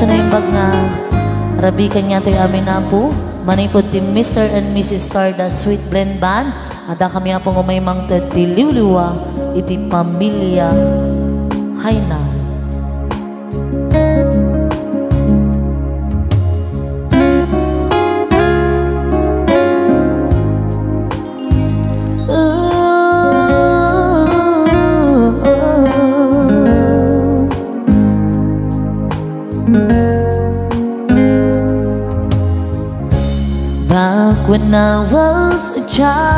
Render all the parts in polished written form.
so naimbag nga rabikan niya tayo amin na po. Manipod ti Mr. and Mrs. Stardust Sweet Blend Band. Ada kami nga pong umaymang tiliwliwa iti pamilya Hayna. Back when I was a child,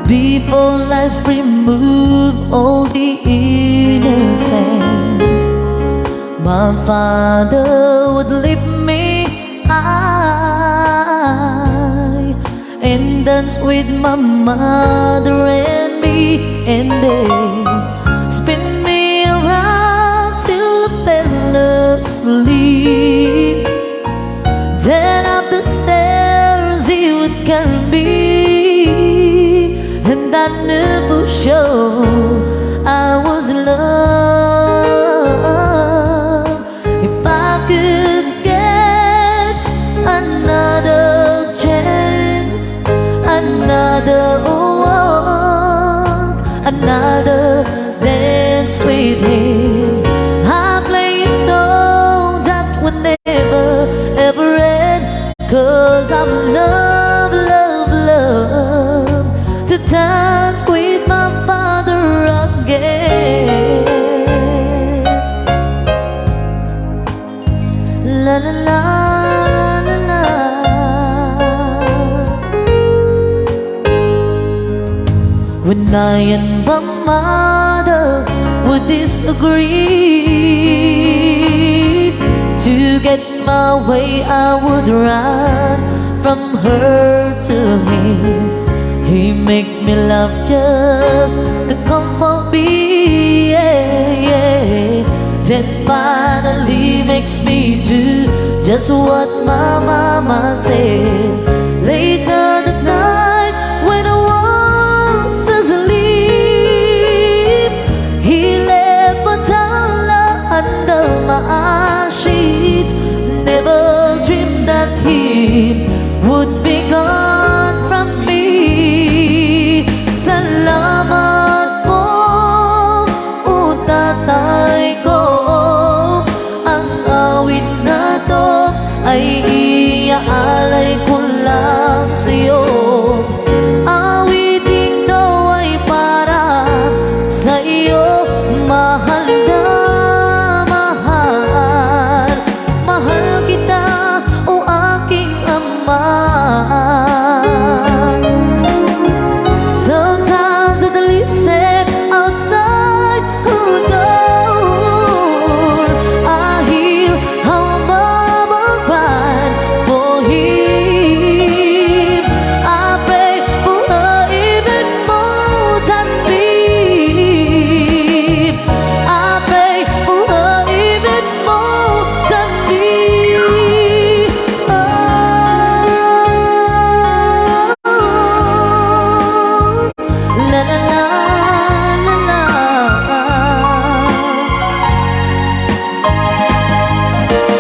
before life removed all the innocence, my father would lift me high and dance with my mother and me, and then spin me around till I fell asleep. Then up the stairs he would carry me, and I never sure I was in love. If I could get another chance, another walk, another dance with him, I play a song that would never ever end. 'Cause I'm love, love, love to dance with my father again. La la la la la. When I and my mother would disagree, to get my way I would run from her to him. He make me laugh just to comfort me, yeah, yeah. Then finally makes me do just what my mama said. Later that night when I was asleep, he left a dollar under my sheet. Never dreamed that he would be gone from me. Salamat po, o tatay ko. Ang awit na to ay iaalay ko lang sa'yo. Awiting to ay para sa iyo, mahal na mahal. Mahal kita, o aking ama. Sometimes I listen outside her door, I hear how mama cried for him. I pray for her even more than me. I pray for her even more than me. Oh, la la la la la.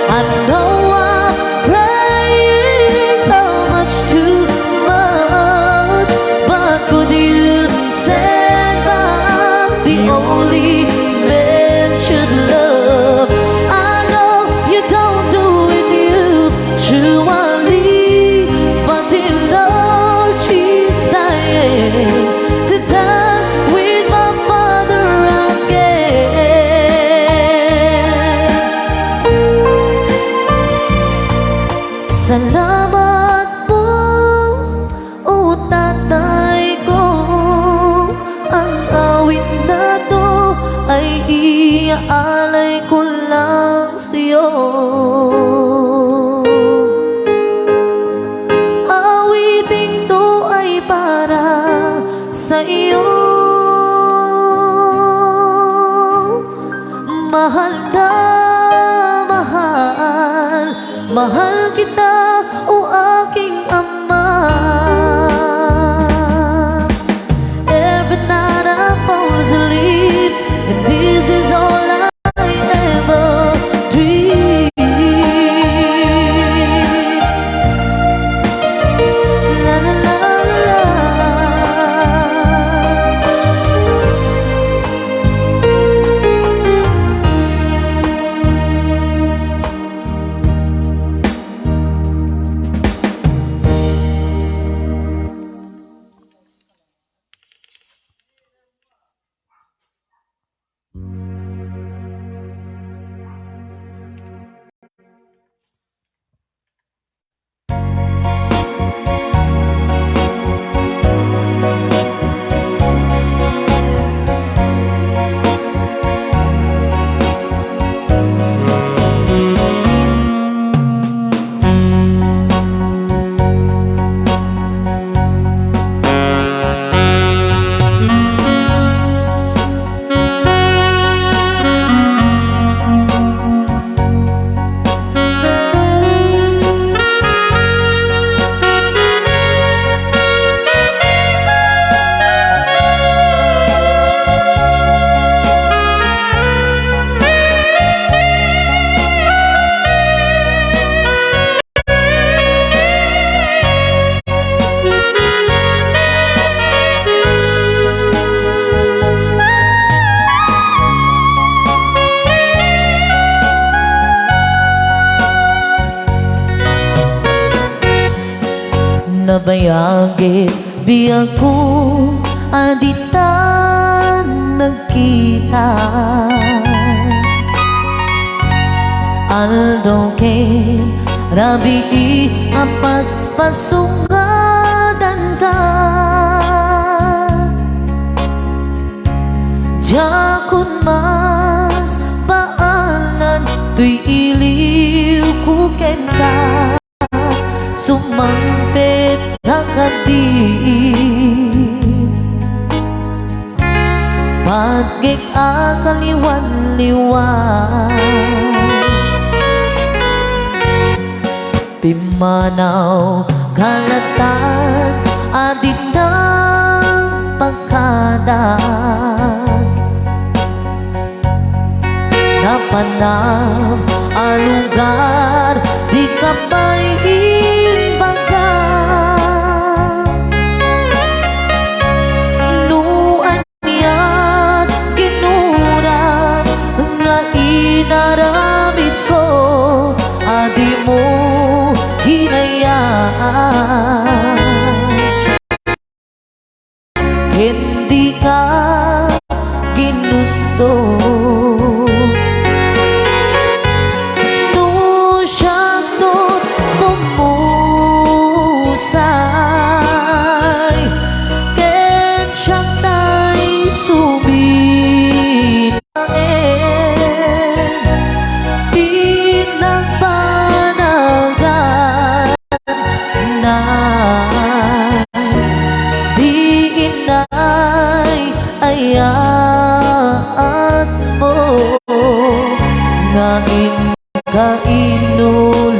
I know I'm praying so much too much, but could you send back the only man should love? I know you don't do it usually, but in Lord she's dying to dance with my father again. Salamat po, o tatay ko. Ang awit na to ay iaalay ko lang sa'yo. Awiting to ay para sa iyo. Mahal na mahal, mahal kita, o aking ama. Every night I fall asleep, and this is all nabayagit biya ko aditan nagkita Aldo kay rabi apas pasungadan ka Jakun mas paanan tuy iliw ku ken ka Sumampit nakadi Pagig akaliwan-liwan Pimanaw kalatan adin ng pagkadan Napanam alugar di kapay imbaga Nuan niyan ginura nga inaramid ko adi mo hinayaan hindi ka ginusto ayaan mo ngain kainulila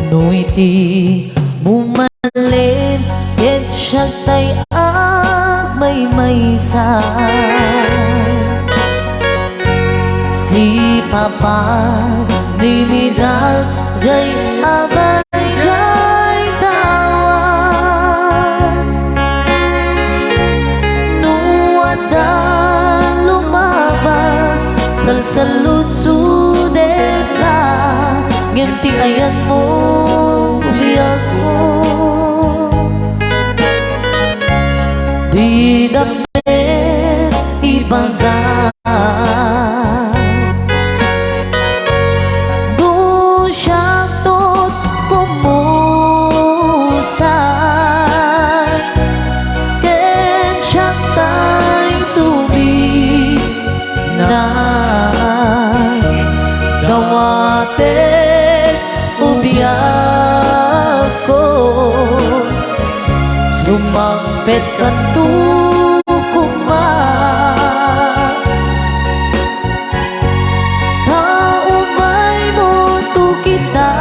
Nuiti bumalin ket siya tay may Si Papa ni midal jay abay jay tawan Nuada lumabas salsalud sudel ka Ganti ayan mo umiyak ko Di damit ibaga Dusyak tot kumusay Ken siyak tay subi Nay Dawate ko Sumangpet ka tukuma Taumay mo tu kita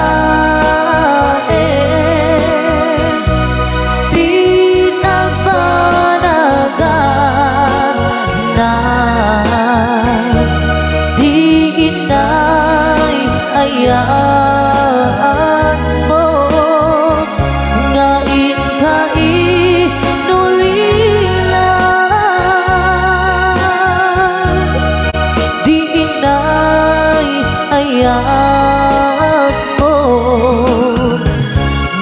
Di nagpanagan Di inay ayaan mo ngain kainulila di inay ayaan mo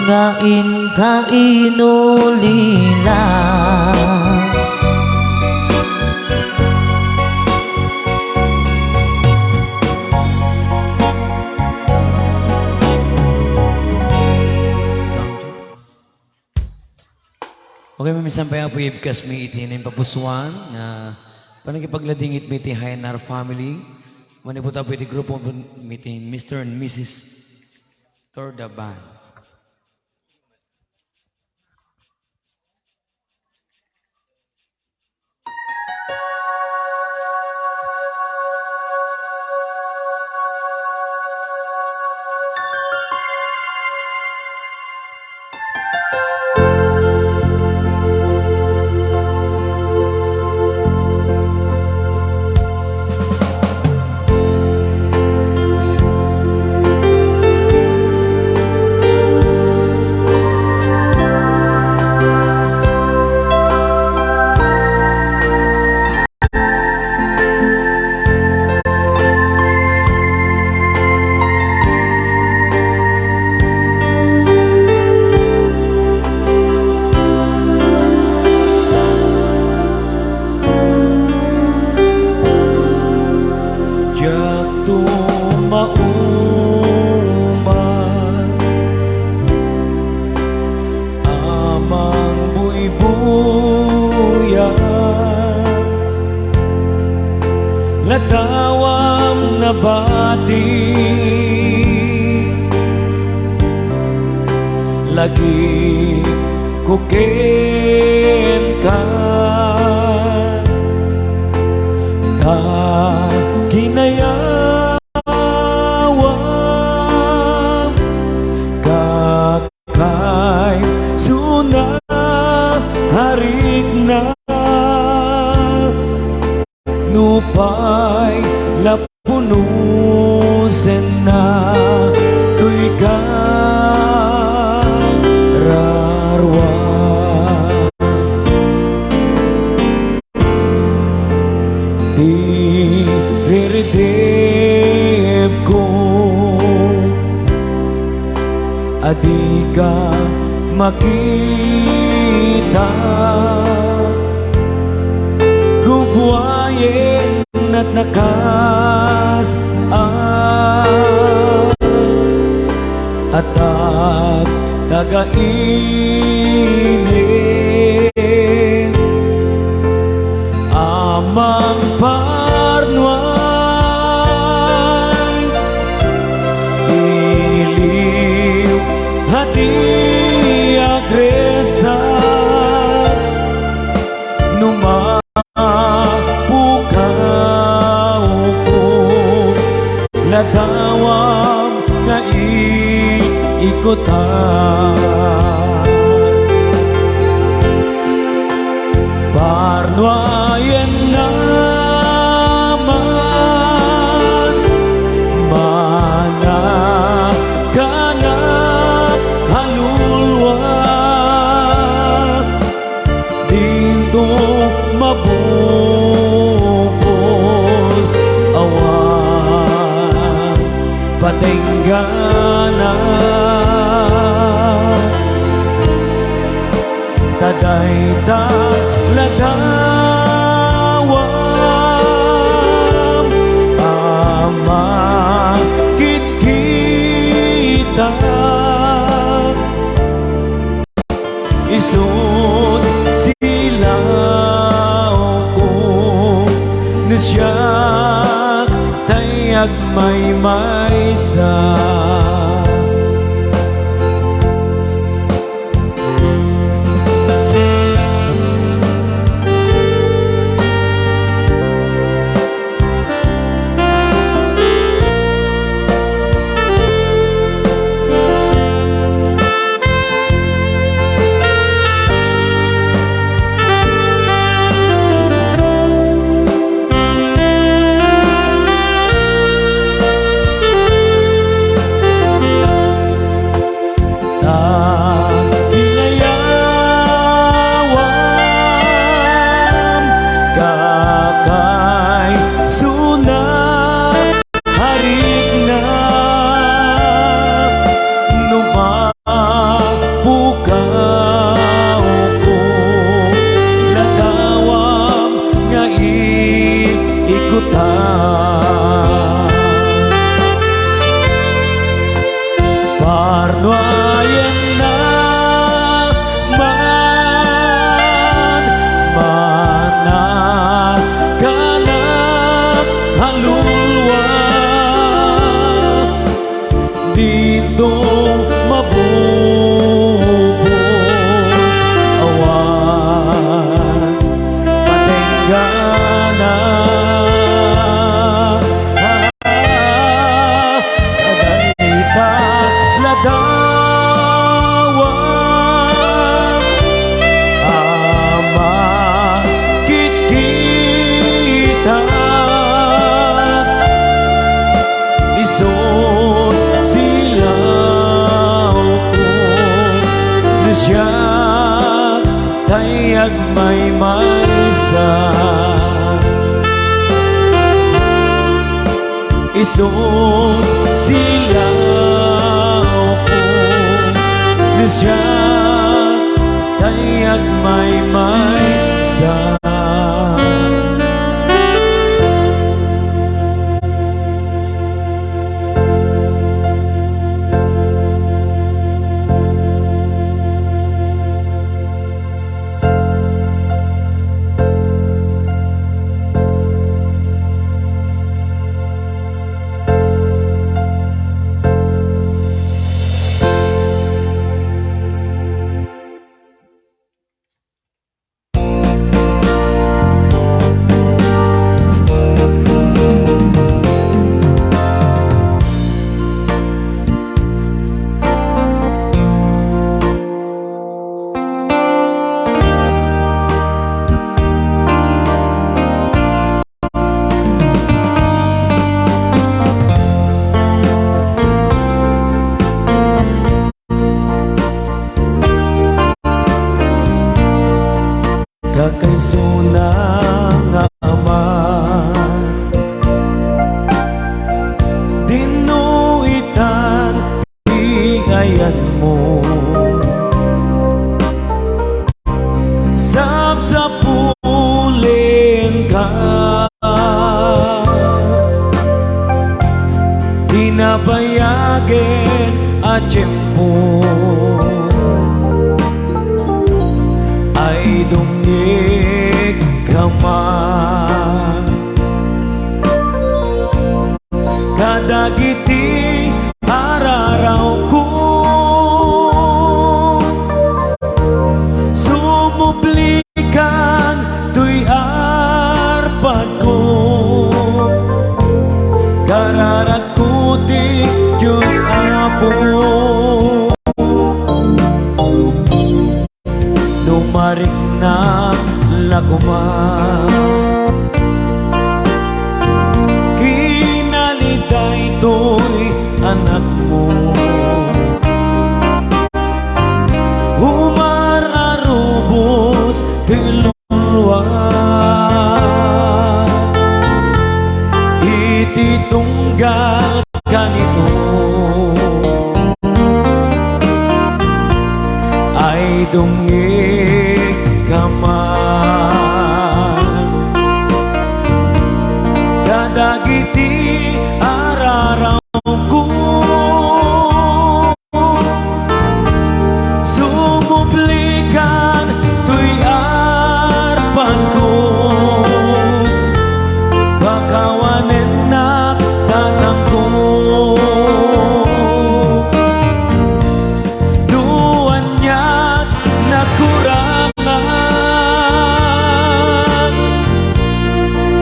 ngain kainulila Okay, mamisampay po yung ibkas may itinin papusuan na panagipagladingit may tihayan na family. Maniputa po yung grupo meeting Mr. and Mrs. Tordaban. ladawam na bati lagi ko ken ka ta ginayawam kakay suna harik na nupay lapunusen na tuy ka rarwa di riridib ko adi ka makita gubwayen at nakas at tagainit amang parnuan iliw hati agresa numapukaw ko ladawam nga iikutan parnuayen naman mana kanap halulwa dito mabubos awan patenggana tadayta ladawam ama kita isod silaw ko nisyak tayag may maysa parnuayen naman mana kanap halulwa dito mabubos awan patenggana tayag may maysa isod silaw ko nisya tayag may maysa kabayagin at tiyempo ay dungig kaman. Kadagiti araraw ko sumublikan tuy arpad ko. Kararakuti Diyos Apo numaring na laguman. Kinalita ito'y anak mo humararubos tiluluan. Ititunggal ka nito ay dungig kaman. Kadagiti araraw ko sumublikan tuy arpan ko. Bakawanen na tatang ko duwan niya't nakurangan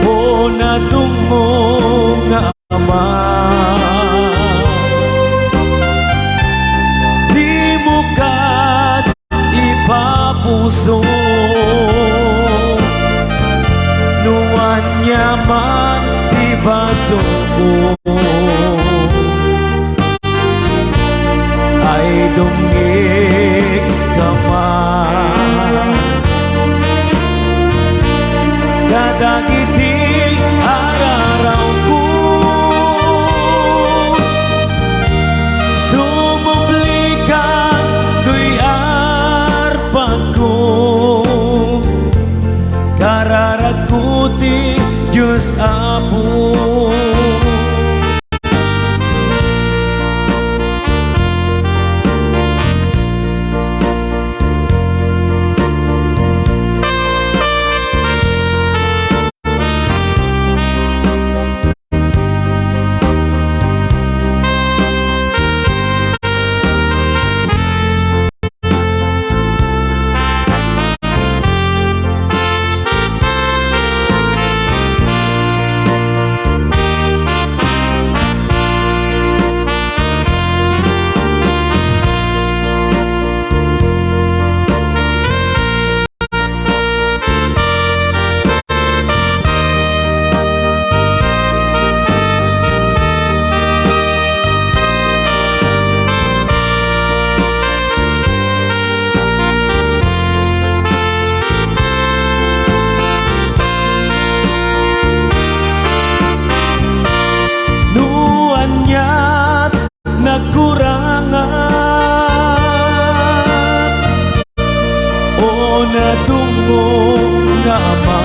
o natungo nga ama. Di mo kat ipapuso nuwan niya man di baso ko ay dungig kaman. Kadagiti araraw ko sumublikan tuy arpan ko. Kararakuti Diyos Apo nagkurangan o natungo nga ama.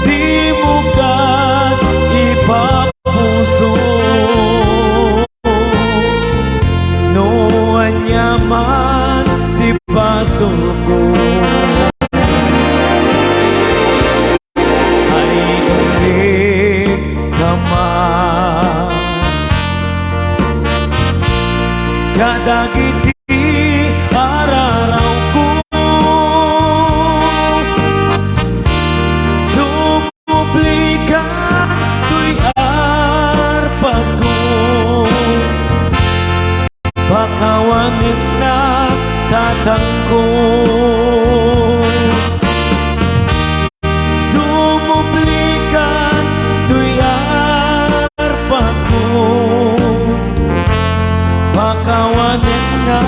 Di mo kat ipapuso noan niya man di baso ko ay dungig kaman. Kadagiti araraw ko sumublikan tuy arpad ko. Bakawanin na tatang ko sumublikan tuy arpad ko. Bakawanin na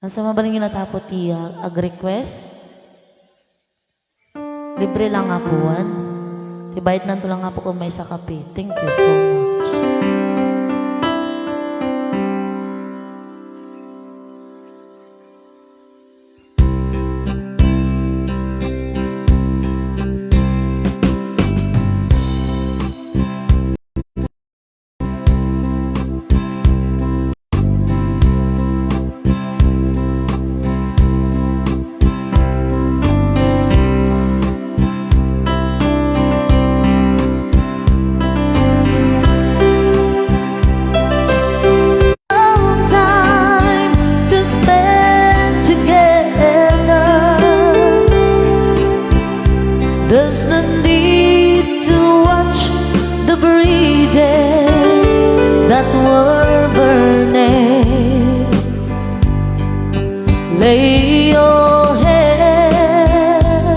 Asa mabaling yung natapot iya ag-request? Libre lang nga puwan. Tibayad nanto lang nga po kung may sa kape. Thank you so much. There's no need to watch the bridges that were burning. Lay your head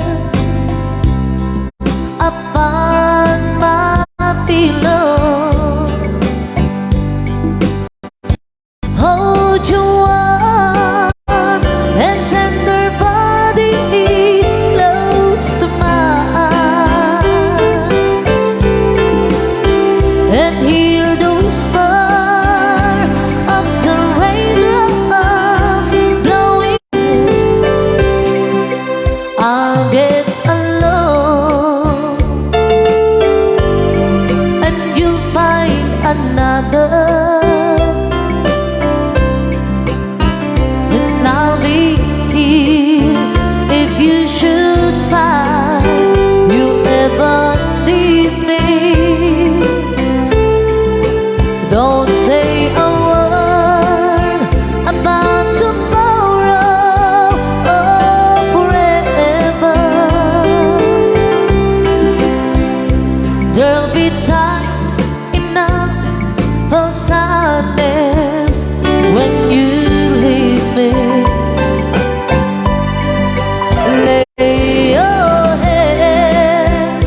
upon my pillow. Hold your warm and tender body close to mine, and hear the whisper of the raindrops blowing. I'll get alone and you'll find another. I'll be here if you should find you ever need me. Don't say a word about tomorrow or forever. There'll be time enough for sadness when you leave me. Lay your head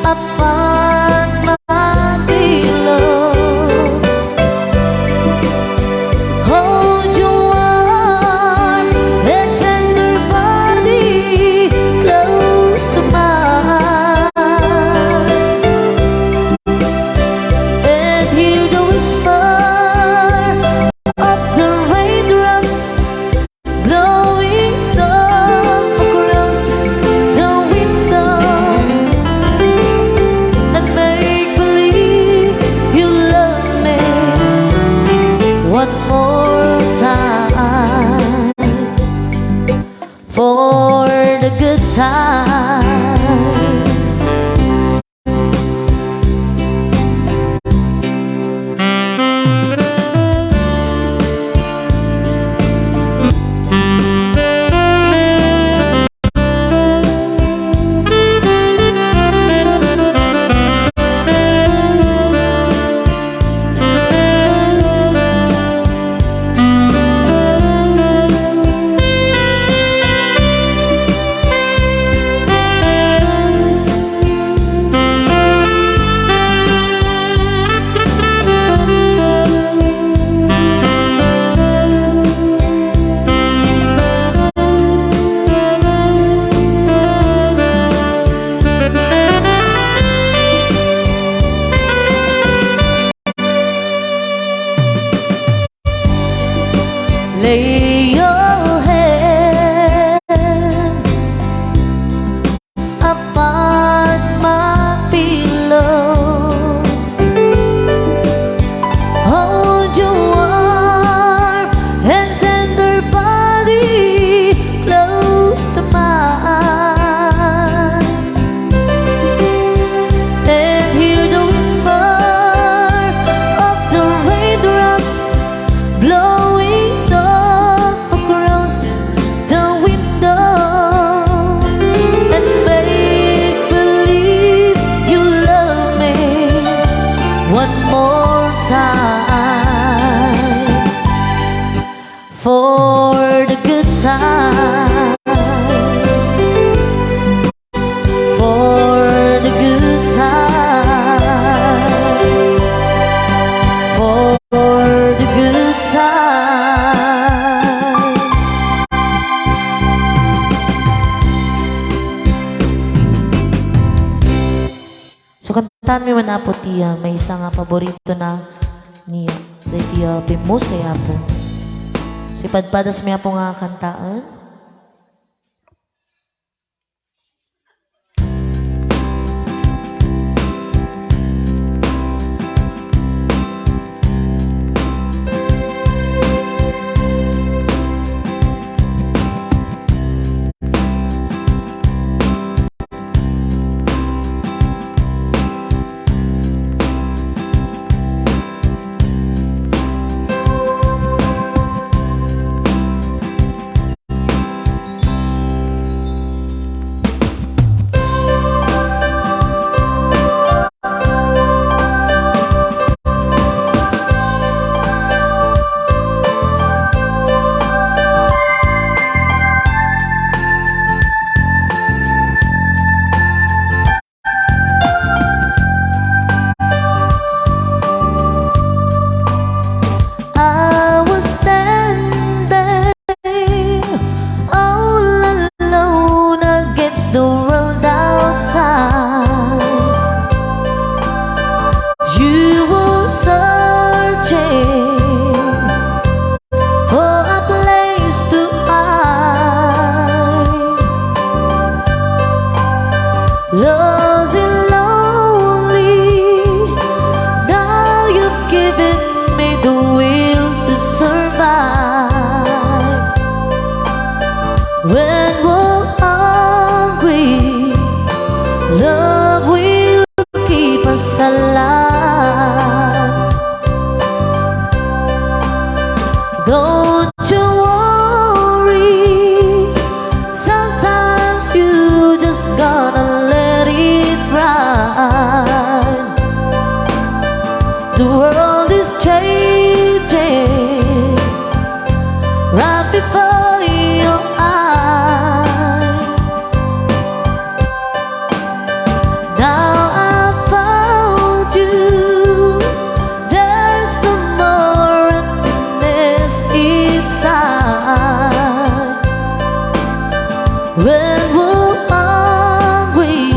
upon my pillow. Hold your warm and tender body close to mine, and hear the whisper of the raindrops blowing soft across the window, and make believe you love me one more time for the good times. Lay your head upon my pillow. Hold your warm and tender body close to mine, and hear the whisper of the raindrops blowing soft across the window, and make believe you love me one more time for the good times, for the good times, for the good times. tan mi manapo tiya, may isa nga paborito na niya. Dahil tiya pimusay apo. Si padpadas mi apo nga kantaan. I was standing all alone against the world outside. You were searching for a place to hide. Lost and lonely, now you've given me the will to survive. When we're hungry, love will keep us alive. Don't you worry, sometimes you just gotta let it ride. The world is changing right before your eyes. Now I found you, there's no more emptiness inside. When we're hungry,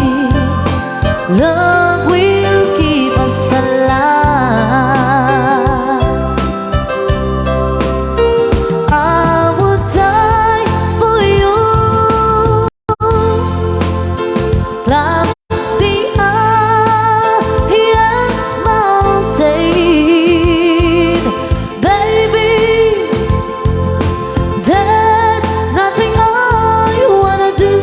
love will keep us alive. I would die for you, climb the highest mountain, baby. There's nothing I wanna do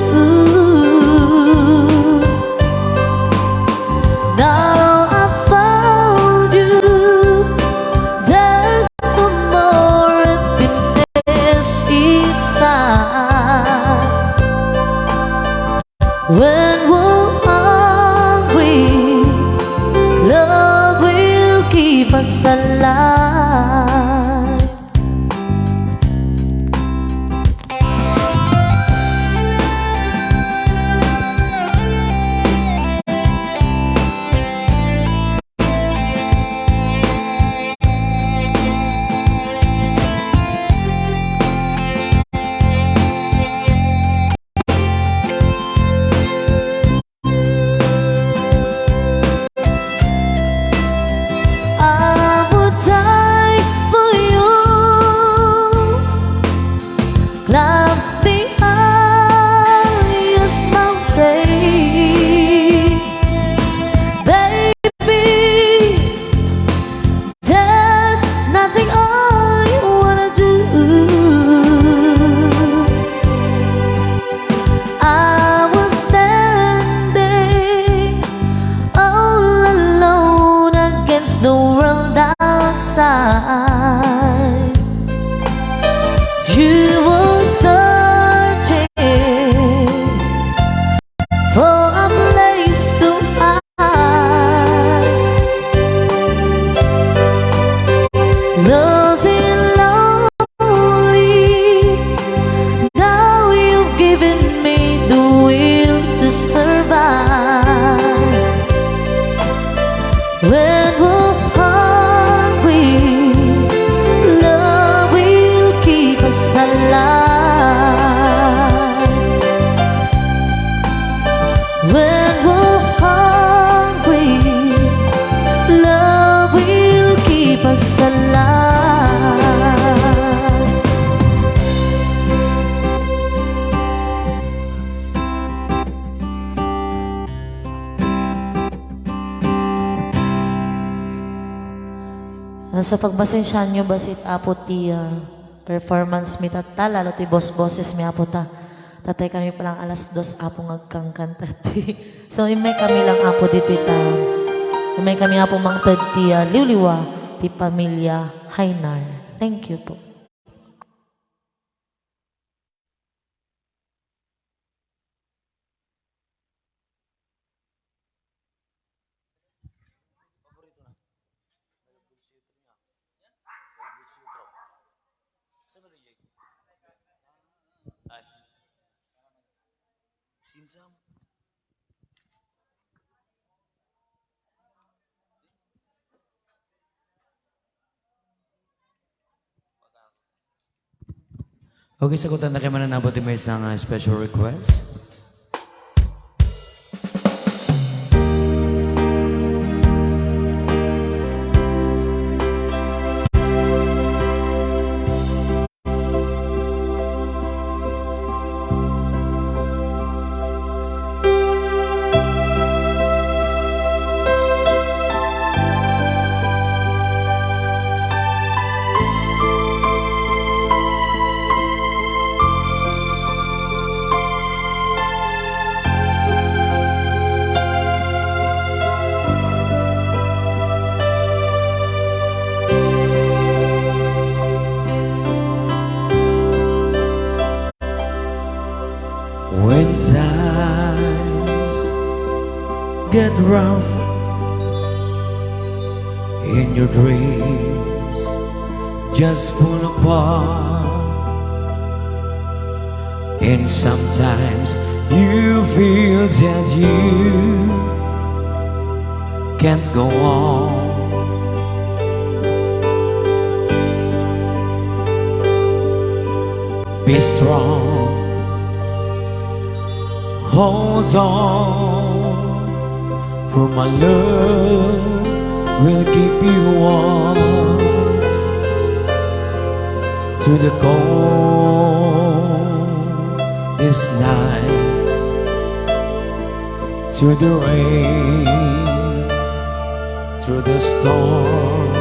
Sa pagbasensyahan nyo basit apo ti performance mi tata, lalo ti boss-bosses mi apo ta. Tatay kami palang alas 2 apo ngagkangkanta ti. So imay kami lang apo dito ita. Imay kami apo mangtad ti liwliwa ti pamilya Hainar. Thank you po. Okay, sagutan na kayo mananabot yung may isang special request. When times get rough in your dreams just fall apart, and sometimes you feel that you can't go on. Be strong, hold on, for my love will keep you warm through the coldest night, through the rain, through the storm.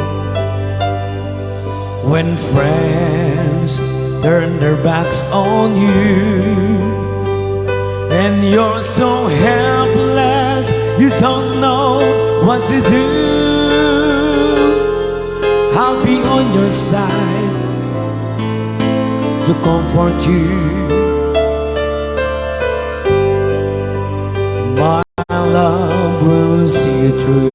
When friends turn their backs on you and you're so helpless, you don't know what to do, I'll be on your side to comfort you. My love will see you through.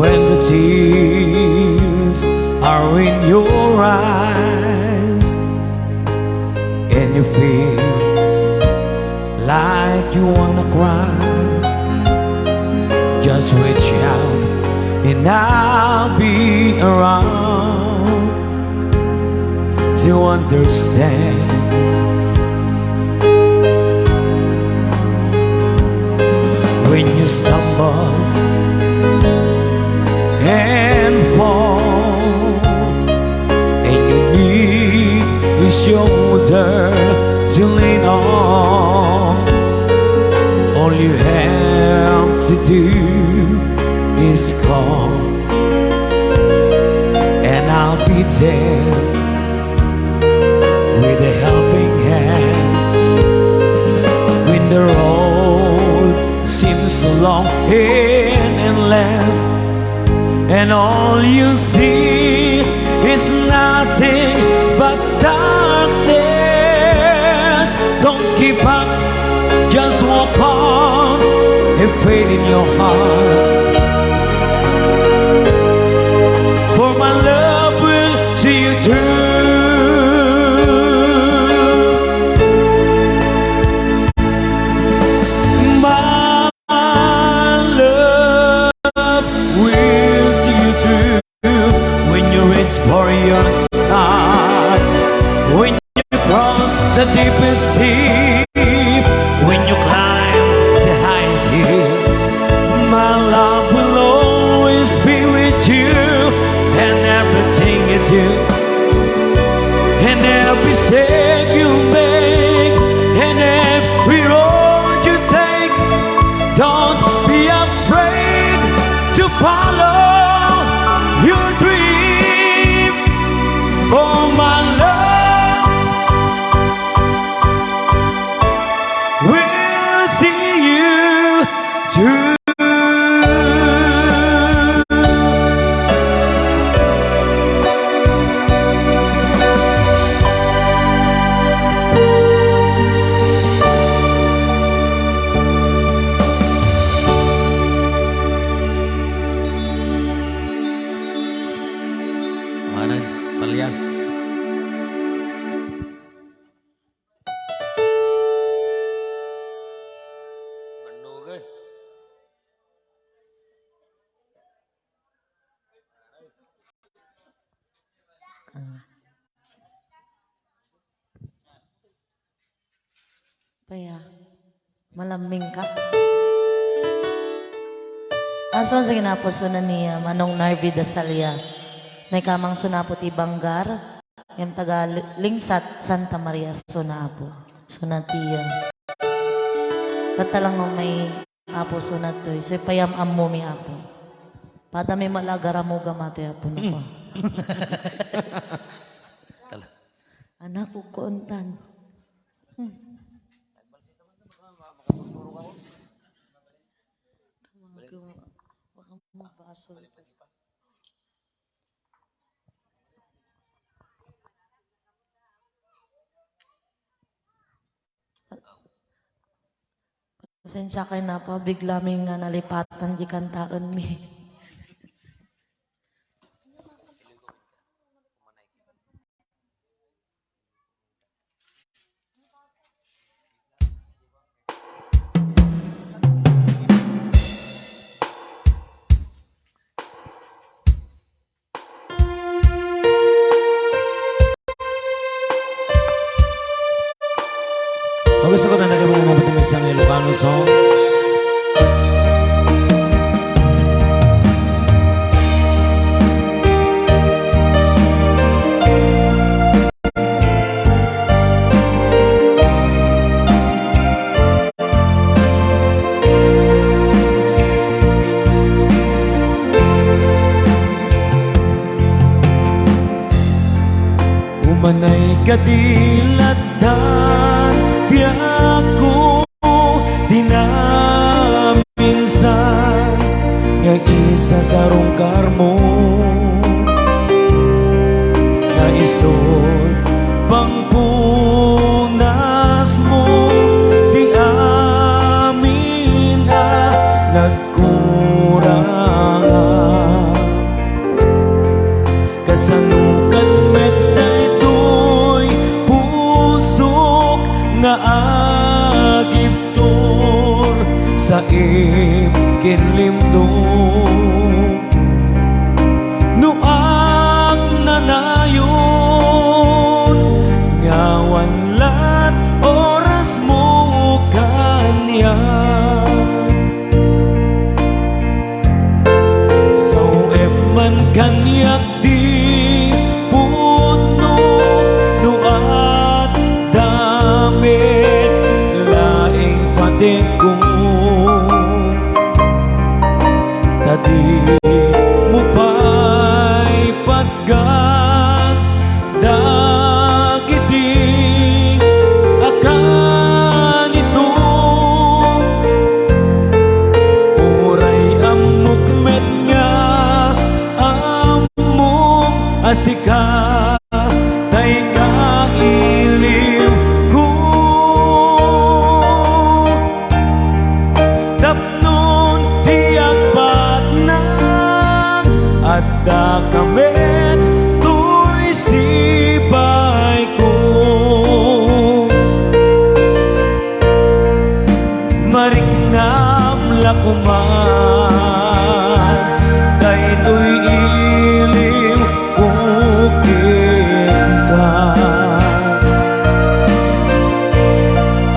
When the tears are in your eyes and you feel like you wanna cry, just reach out and I'll be around to understand. When you stumble and fall and you need a shoulder to lean on, all you have to do is call and I'll be there with a helping hand. When the road seems so long and endless, and all you see is nothing but darkness, don't give up, just walk on and faith in your heart, for my love will see you through. The deepest sea, when you climb the highest hill, my love will Palian. Bandungan. Paya, malaming ka. Aswan sa ginapuso na niya, Manong Narvi Dasalia. May kamang sunapo ti Banggar, yung taga Lingsat, Santa Maria, sunapo. Sunatiya. Tatalang mo may apo sunat to. So payam ammo mi apo. Pata may malagara mo gamate apo na ko. Anak ko kontan. Baka mabaso. Pasensya kayo na pa, bigla may nga nalipatan di kantaan mi. Gusto ko na nagawin na natin isang Ilocano song. Umanay kadilatan biyaku dinaminsan nga isa sa rungkar mo na isod pangpunas mo di amin nagkurangan kasanukat met daytoy pusok nga agiptor sa kinlimdong nuang nanayon ngawan lat oras mo kanyan so man kanyak di puno nuat damit laing pating ko tadi mo pa'y patgan dagiti akan ito uray amukmet nga amok asika tay kailiw ko tapnon diagpat na at dakamit to'y sibay ko maringnam lakuman daytoy iliw kukintan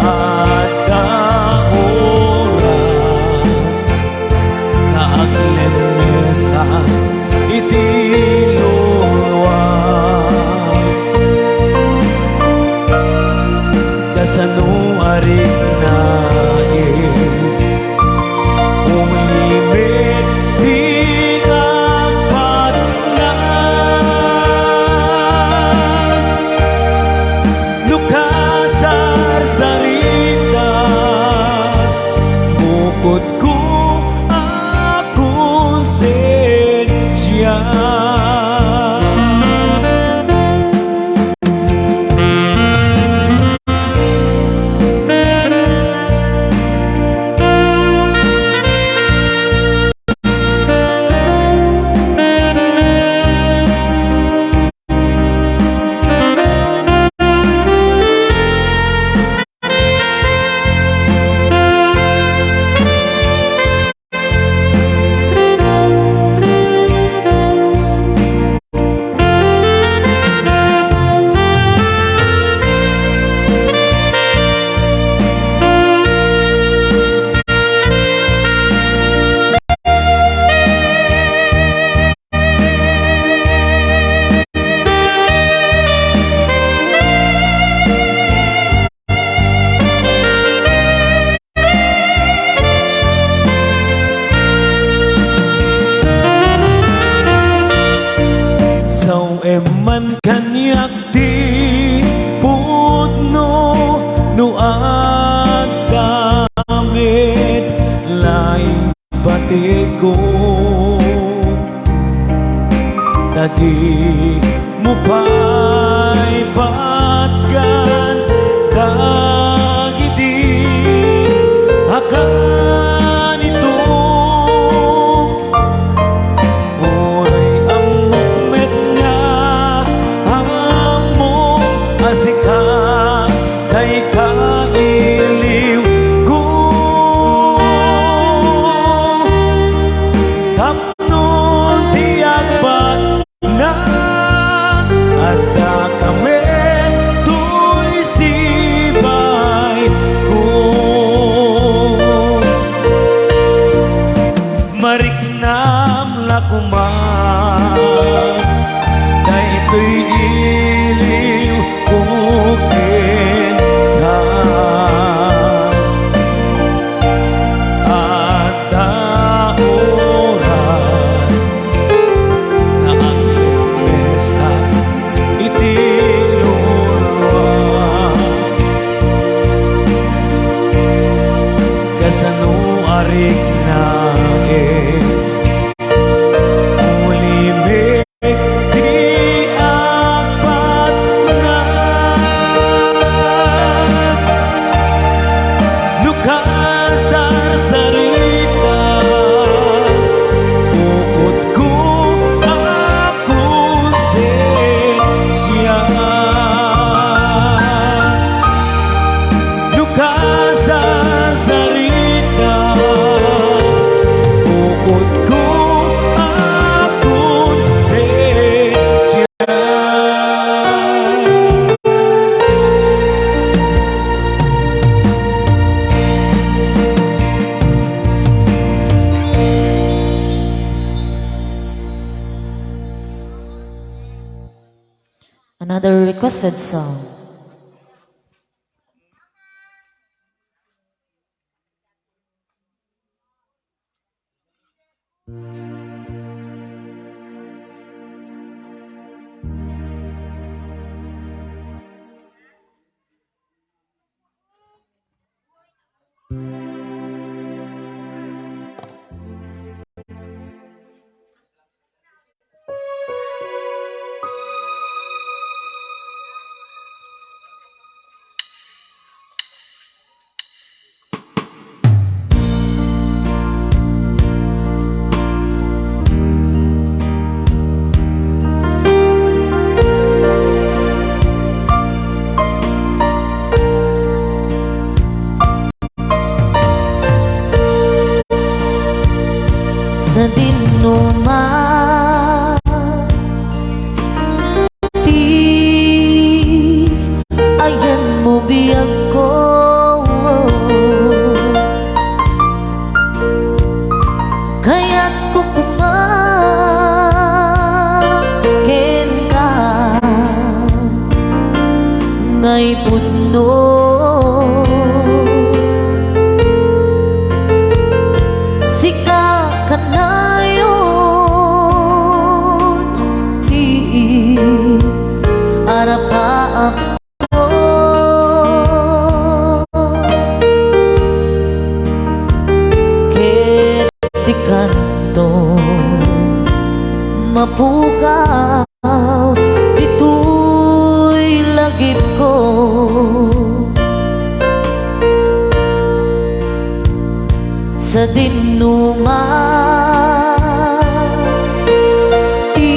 at oras na aglet mesa iti luwag kasano arik na umili eman kanyak ti pudno no agdamit laing batigo dadi mo pa'y patgan dagiti akan itong oray amok met nga among asika kay kailiw ko tapnon tiyag bat na at dakamet to'y sibay ko mariknam lakuman na ito'y iliw kukin ka at daoran na ang mesa itilulwa kasano arik na ulimik di agpat na nukasar sarita ukot ko akong siya nukasar sarita ukot ko akong siya. Another requested song. Sa dinuman di ayan mo biyag ko kaya't ko kumakin ka ngay pudno sika kanayon di arapaam ko ket di kanto mapukaw dito'y lagip ko sa dinuman di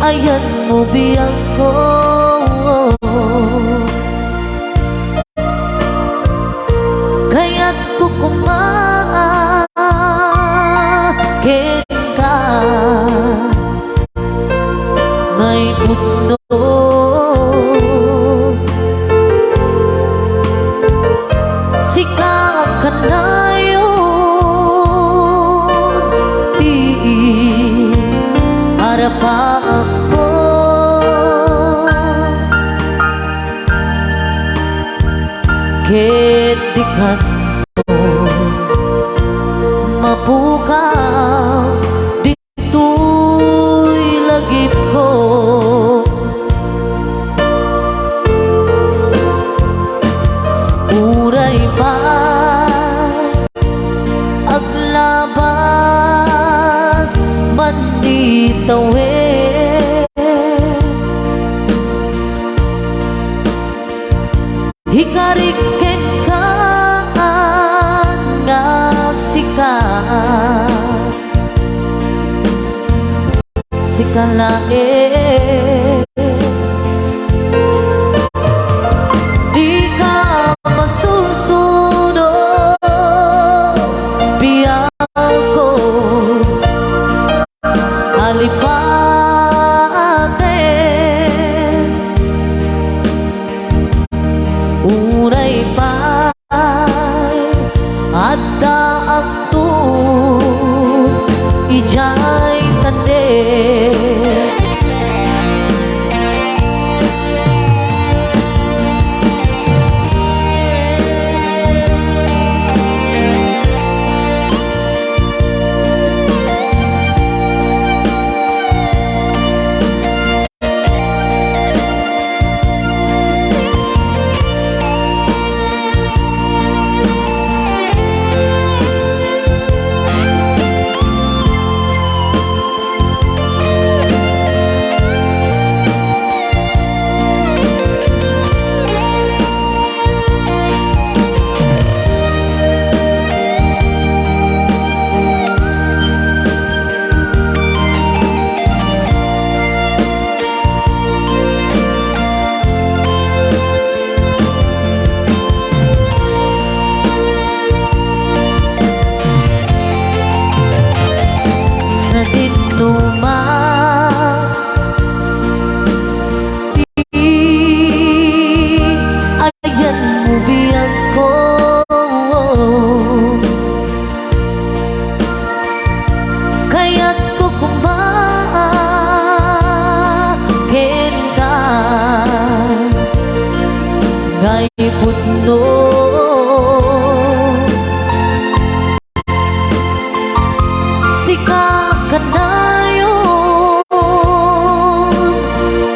ayan mo biyang ko kaya't ko kumakin ka may pudno sika kanayon di arapaan ko ket di kanto mapukaw dito'y lagip ko. Uray pa aglabas man di tawid, hikariken ka nga sikat, si Calaoan. Di ka masusunod, biyak ko alipaten. Unay pa'y adda akto ijay tande. Putno sika kanayon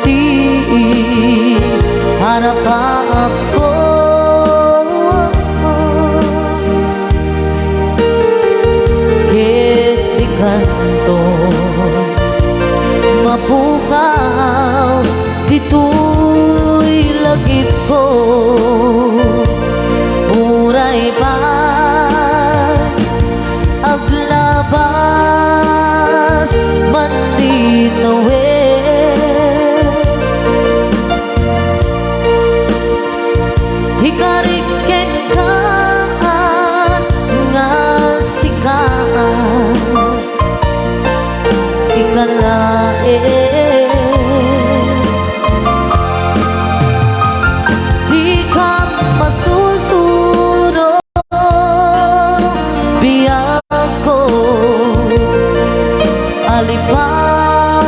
ti harap ako ket di kanton mapukaw dito'y lagip ko. Uray pa aglabas man di tawid, hikariken ka nga sikat, si Calaoan. Di ka masusunod, biyak ko alipaten.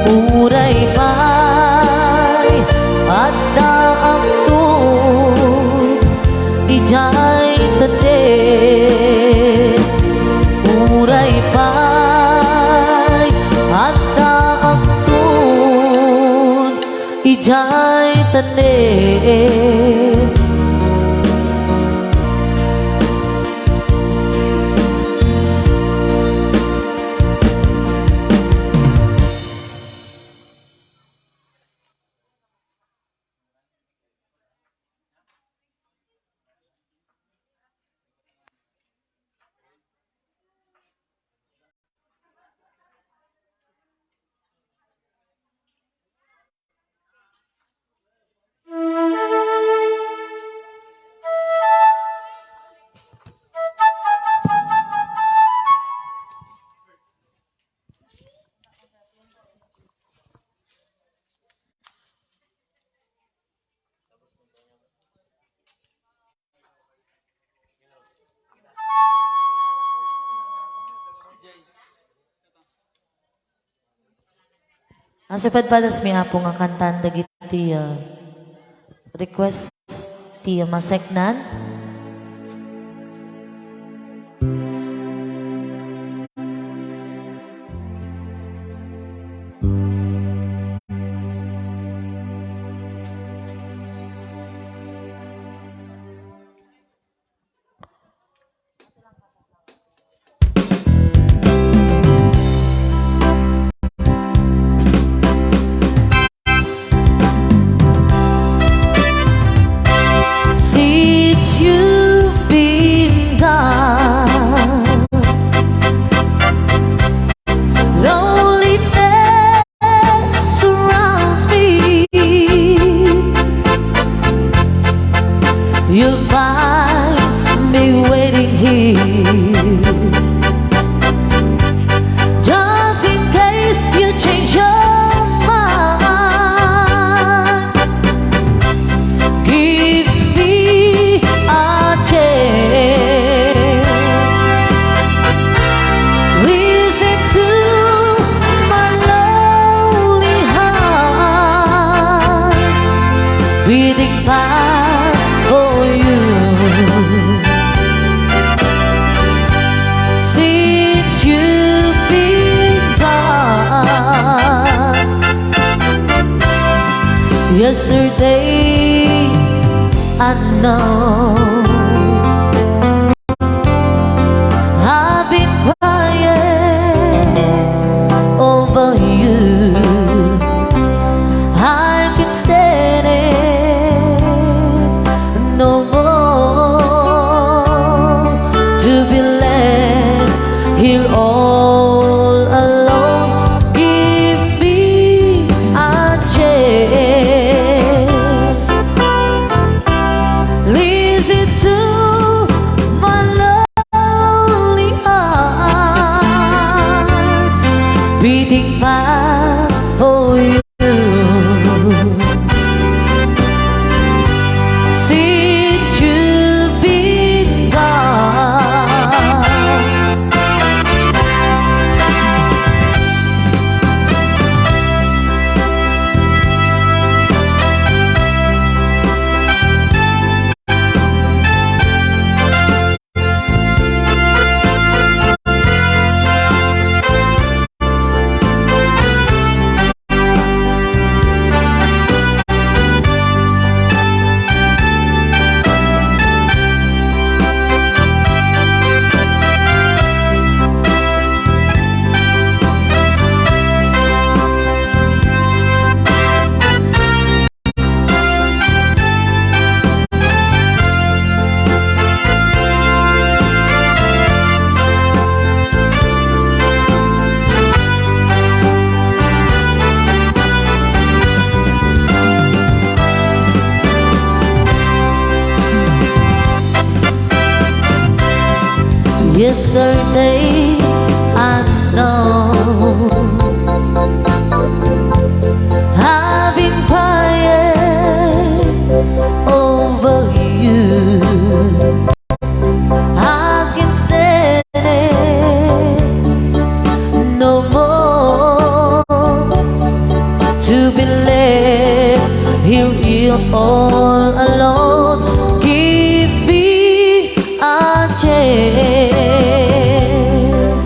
Uray pa'y adda akto ijay tande. Uray pa'y adda akto ijay tande. Ang padas mi apo nga kantan dagiti request ti maseknan. fast for you. Since you've been gone, yesterday I know I've been crying over you. I can stand it no more, to be left here all alone. Give me a chance, listen to my lonely heart beating fast for you. Since you've been gone, yesterday I know I've been crying over you. I can stand it no more, to be left here all alone. Give me a chance,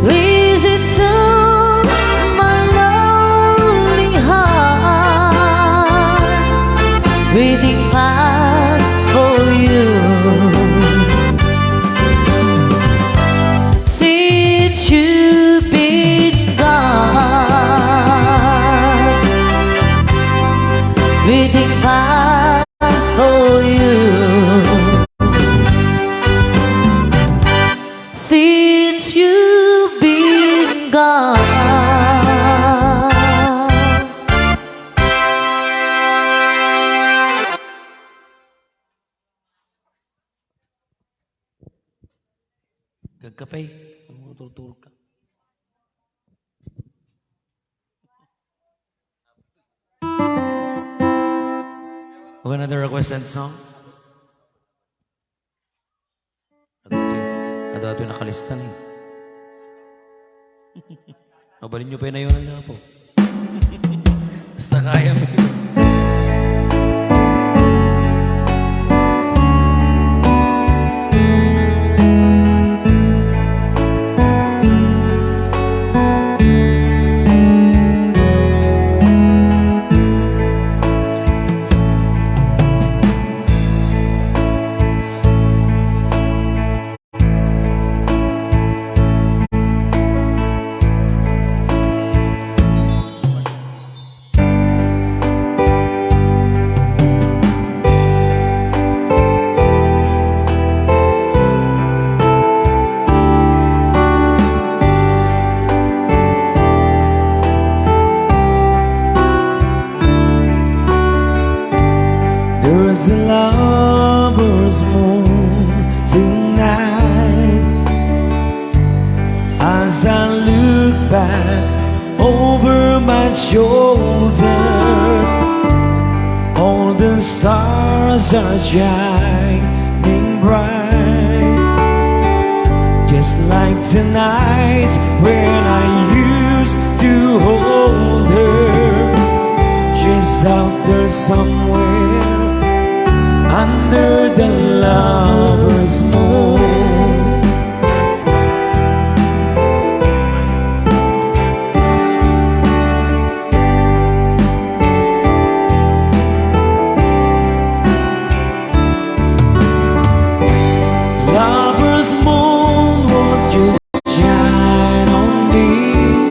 listen to my lonely heart beating fast for you. Since you've been gone, beating fast for you. Since you've been gone. Gagkapay, tutulog ka. Okay, another requested song. Ada ito yung nakalista na eh. Mabalin nyo pa yun na yun na po. Basta kaya mo yun. There's a lover's moon tonight. As I look back over my shoulder, all the stars are shining bright, just like tonight when I used to hold her. She's is out there somewhere under the lover's moon. Lover's moon, won't you shine on me?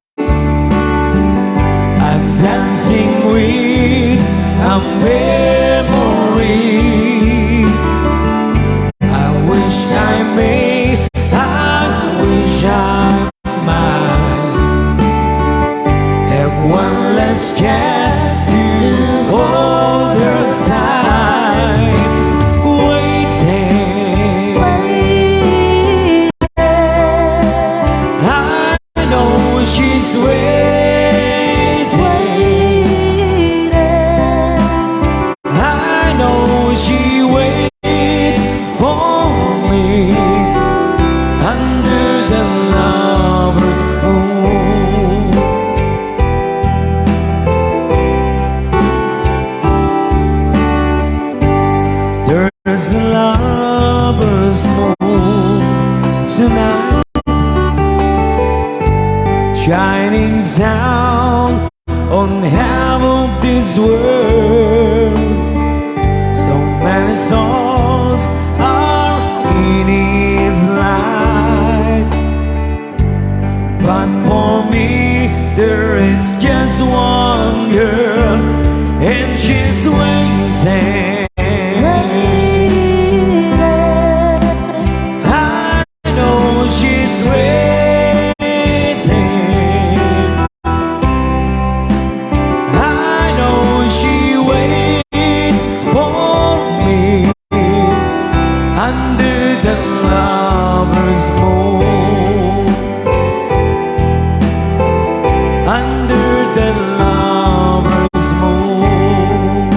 I'm dancing with a memory. I wish I may, I wish I might have one last chance to hold her tight, waiting. I know she's waiting. I know she waits for me under the lover's moon. There's a lover's moon tonight, shining down on half of this world. So many souls are in its light, but for me there is just one girl, and she's waiting. I know she's waiting. I know she waits for me under the lover's moon. Under the lover's moon.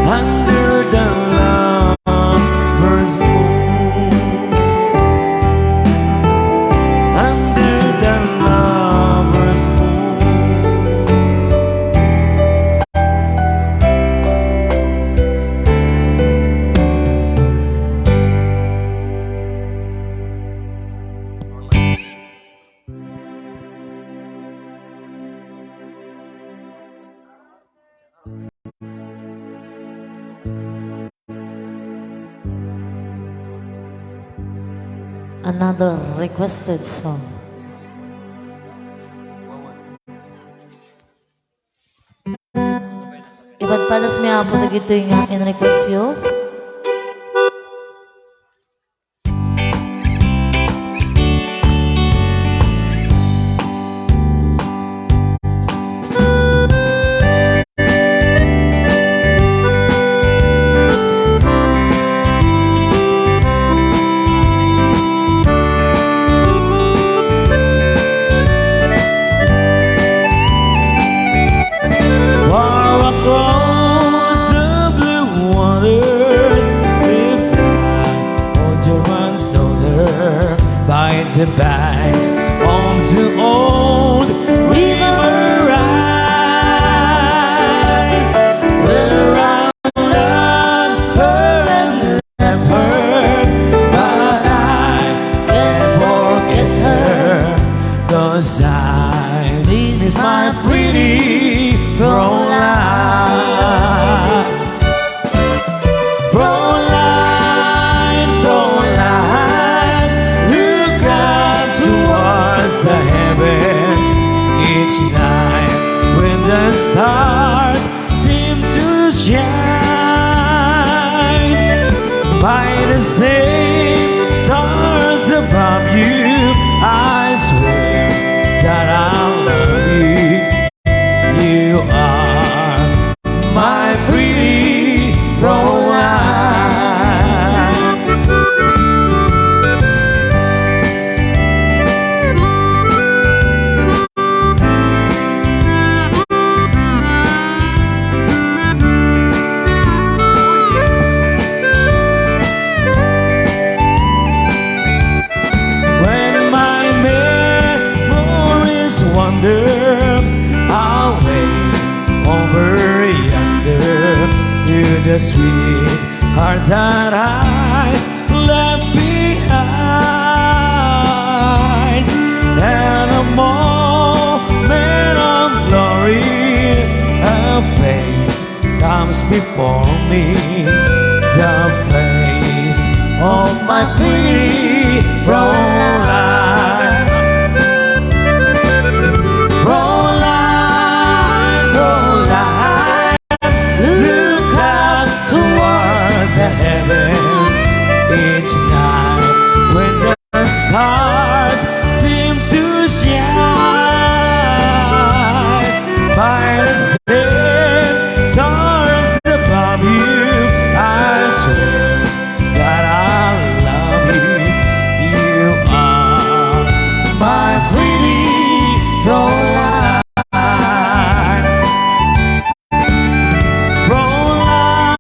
Under the lover's moon. Under the lover's moon. Another requested song. Ibad padas mi apo na gito yung in-request yo. Far across the blue waters, lives on your runs shoulder, by the banks on the old river ride, where I love her and left her, but I can't forget her, 'cause I miss my pretty Fräulein. Fräulein, Fräulein, look up towards the heavens each night when the stars seem to shine. By the same stars above you, I swear that I'll love you. You are my pretty Fräulein. When the sweetheart that I left behind, and a moment of glory, a face comes before me, the face of my pretty Roland. Roland, Roland, look up towards the heavens each night when the stars seem to shine. By the same stars above you, I swear that I love you. You are my pretty Roland. Roland,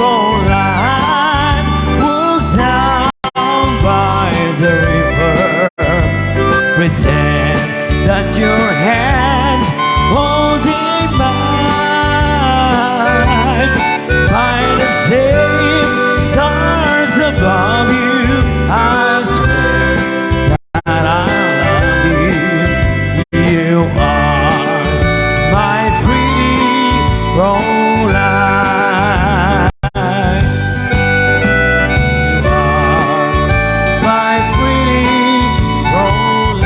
Roland, walk down by the river. Pretend that your hands holding mine. By the same stars above you, I swear that I love you. You are my pretty Roland. You are my pretty Roland.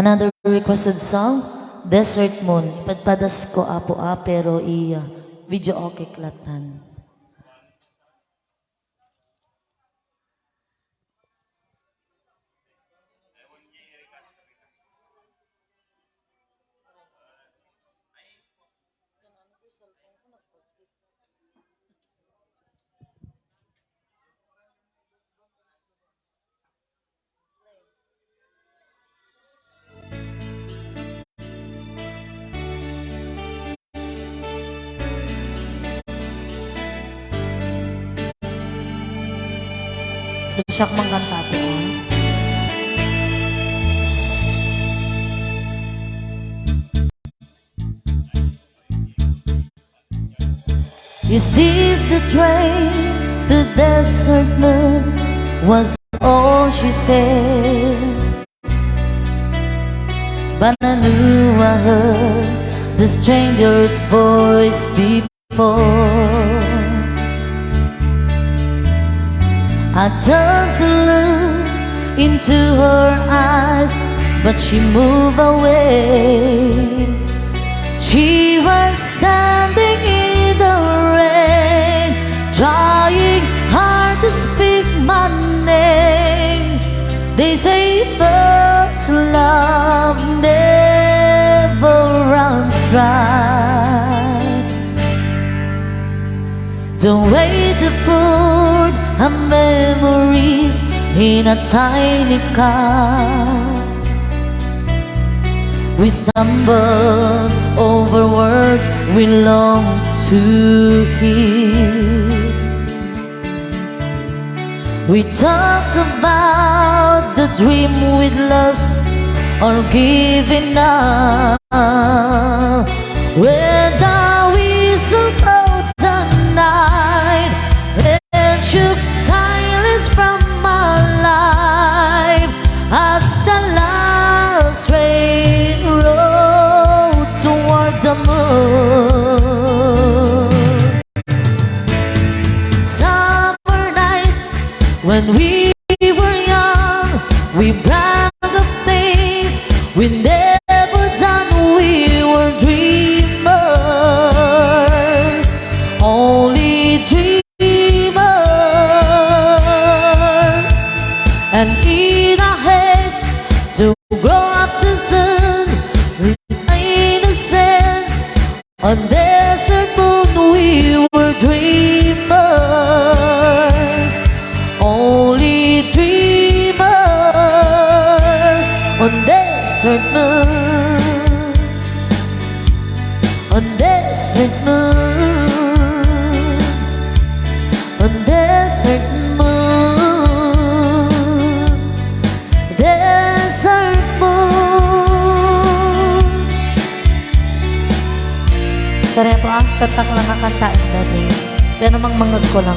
Another requested song, Desert Moon. Ipadpadas ko apo pero iya video okay klatan. So siya mang kanta po. Is this the train? The desert moon was all she said. But I knew I heard the stranger's voice before. I turned to look into her eyes, but she moved away. She was standing in the rain, trying hard to speak my name. They say first love never runs dry. The way to put our memories in a tiny cup. We stumble over words we long to hear. We talk about the dream we'd lost or giving up. When the whistle blows the night and shook silence from my life, as the last rain rolled toward the moon. Summer nights when we were young, we brag of things we never done. We were dreamers, only dreamers, and in our heads to grow up too soon. Innocence on desert moon, we were dreamers, only dreamers on desert moon, on desert moon, on desert moon, desert tatak lang kakantain dati. Pero namang mangag ko lang.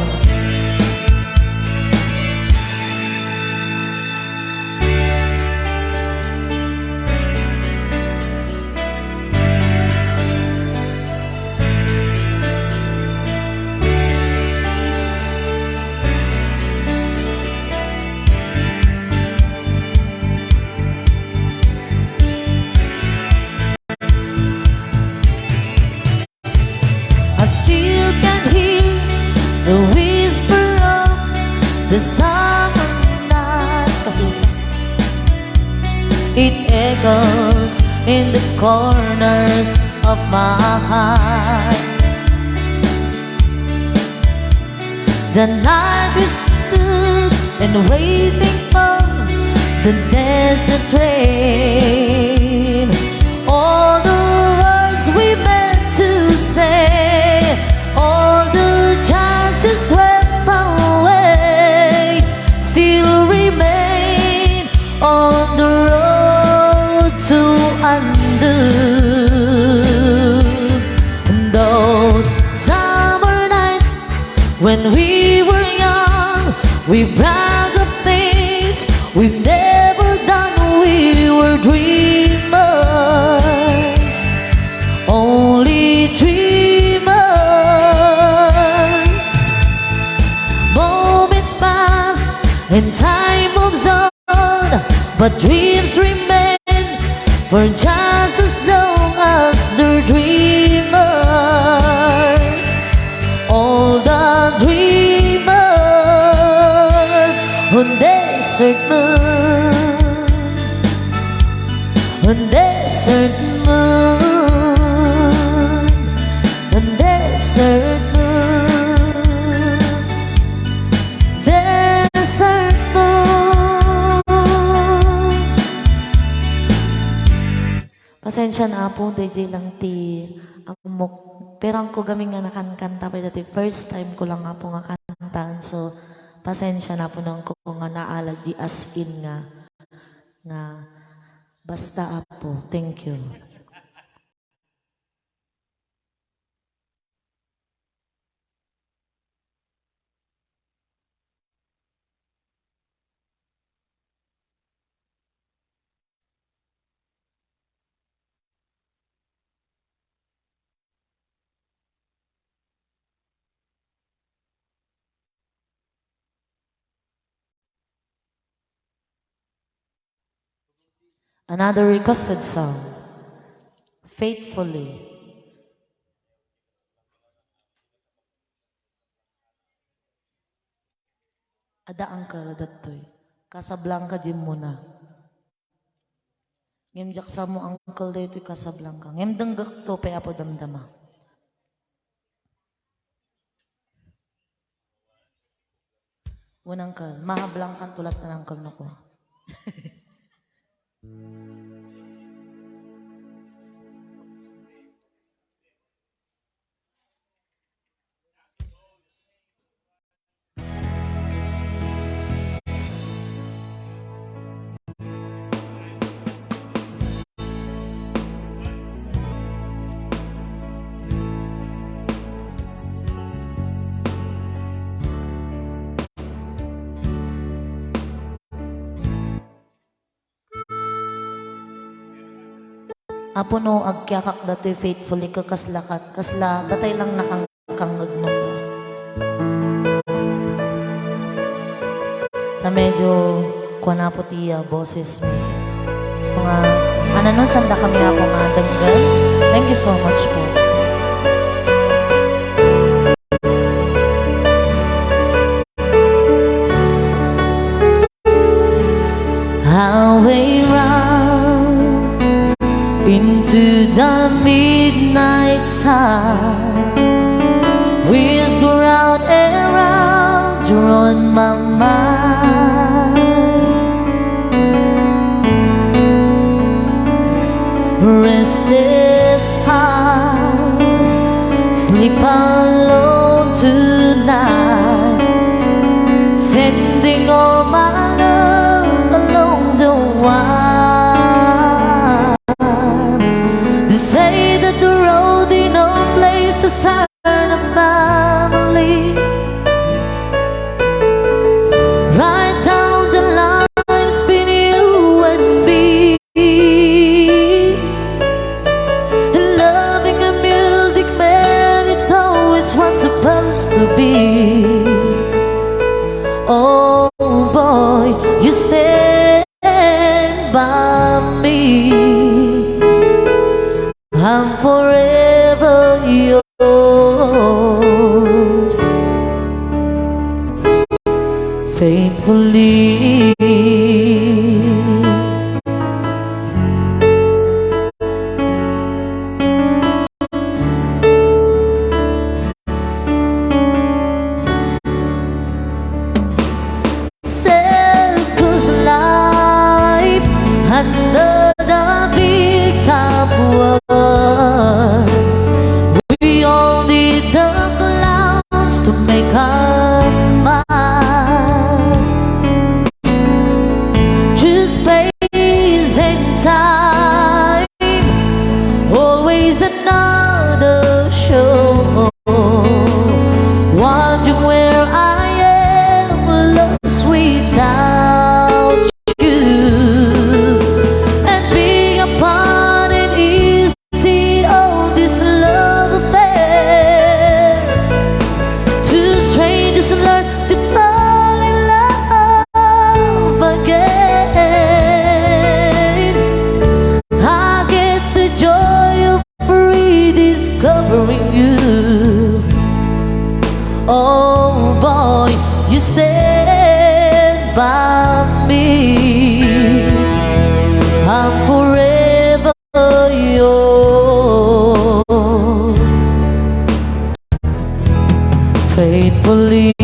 I still can hear the whisper of the summer nights. Kasusa. It echoes in the corners of my heart. The night we stood and waiting for the desert rain. All the words we meant to say, all the chances swept away, still remain on the road to undo. Those summer nights when we were young, we brag of things we've never done. We were dreamers, only dreamers. Moments pass and time moves on, but dreams remain for just as long as they're dreamers. All the dreamers on desert moon, on desert moon, on desert moon, desert moon. Pasensya na po, DJ lang ti amok. Pero ang ko gaming nga nakankanta pa dati, first time ko lang nga po nga kantaan. So, pasensya na po nang ko nga naalagi as in nga basta apo. Thank you. Another requested song, Faithfully. Ada angkal datoy. Casablanca jim muna. Ngem jaksa mo angkal datoy Casablanca. Ngem denggak to pe apo damdama. Unang kal, mahablangkan tulat na angkal na ko. Apo no agkyakak datoy faithfully kakaslakat kasla datay lang nakangkangag mo. Na medyo kuha na po tiya boses mi. So nga ano no sanda kami ako nga dagdag. Thank you so much po. Highway round into the midnight time, wheels go round and round, you're on my mind. Restless hearts sleep alone tonight, sending all my love along the wire. They say that the road ain't no place to start. I'm forever yours, faithfully. Cause life under the big top world, we all need the clouds to make us smile. Just space and time, always another show. Wondering where I am, lost without you. And being apart and easy on this love affair. Two strangers learn to fall in love again. I get the joy of rediscovering you. Oh boy, you stand by me. I'm forever yours, faithfully.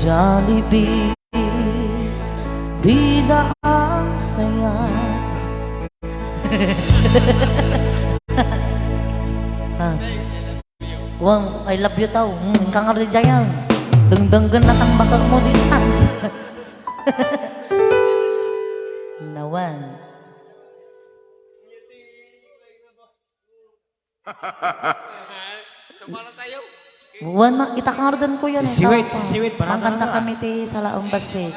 Jollibee, bida ang saya. Wang, I love you tau. Kang arti jayang. Dengdenggen natang bakal mo din. Nawan. Sumala tayo. Buwan ma, kita kangardan ko yan. Siwit, parang kanta kami ti Calaoan Basit.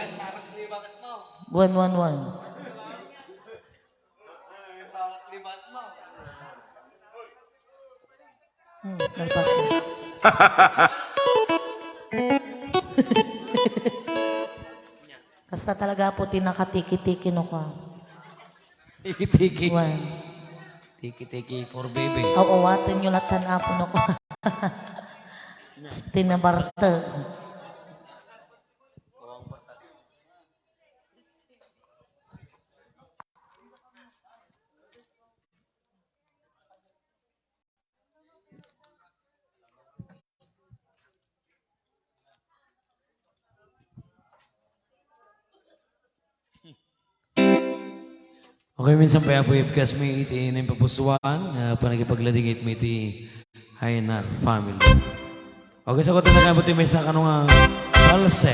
Buwan. Nagpas na. Kasta talaga po tinakatiki-tiki no ka. Tiki-tiki. Buwan. Tiki-tiki for baby. Awawatin nyo latan apo no ka. Tinabarte. Okay, minsan pa po ibkas may iti na yung papusuan, panagipagladingit may iti Hainar family. Okay, sa kote na kabuti may sa kanong palse.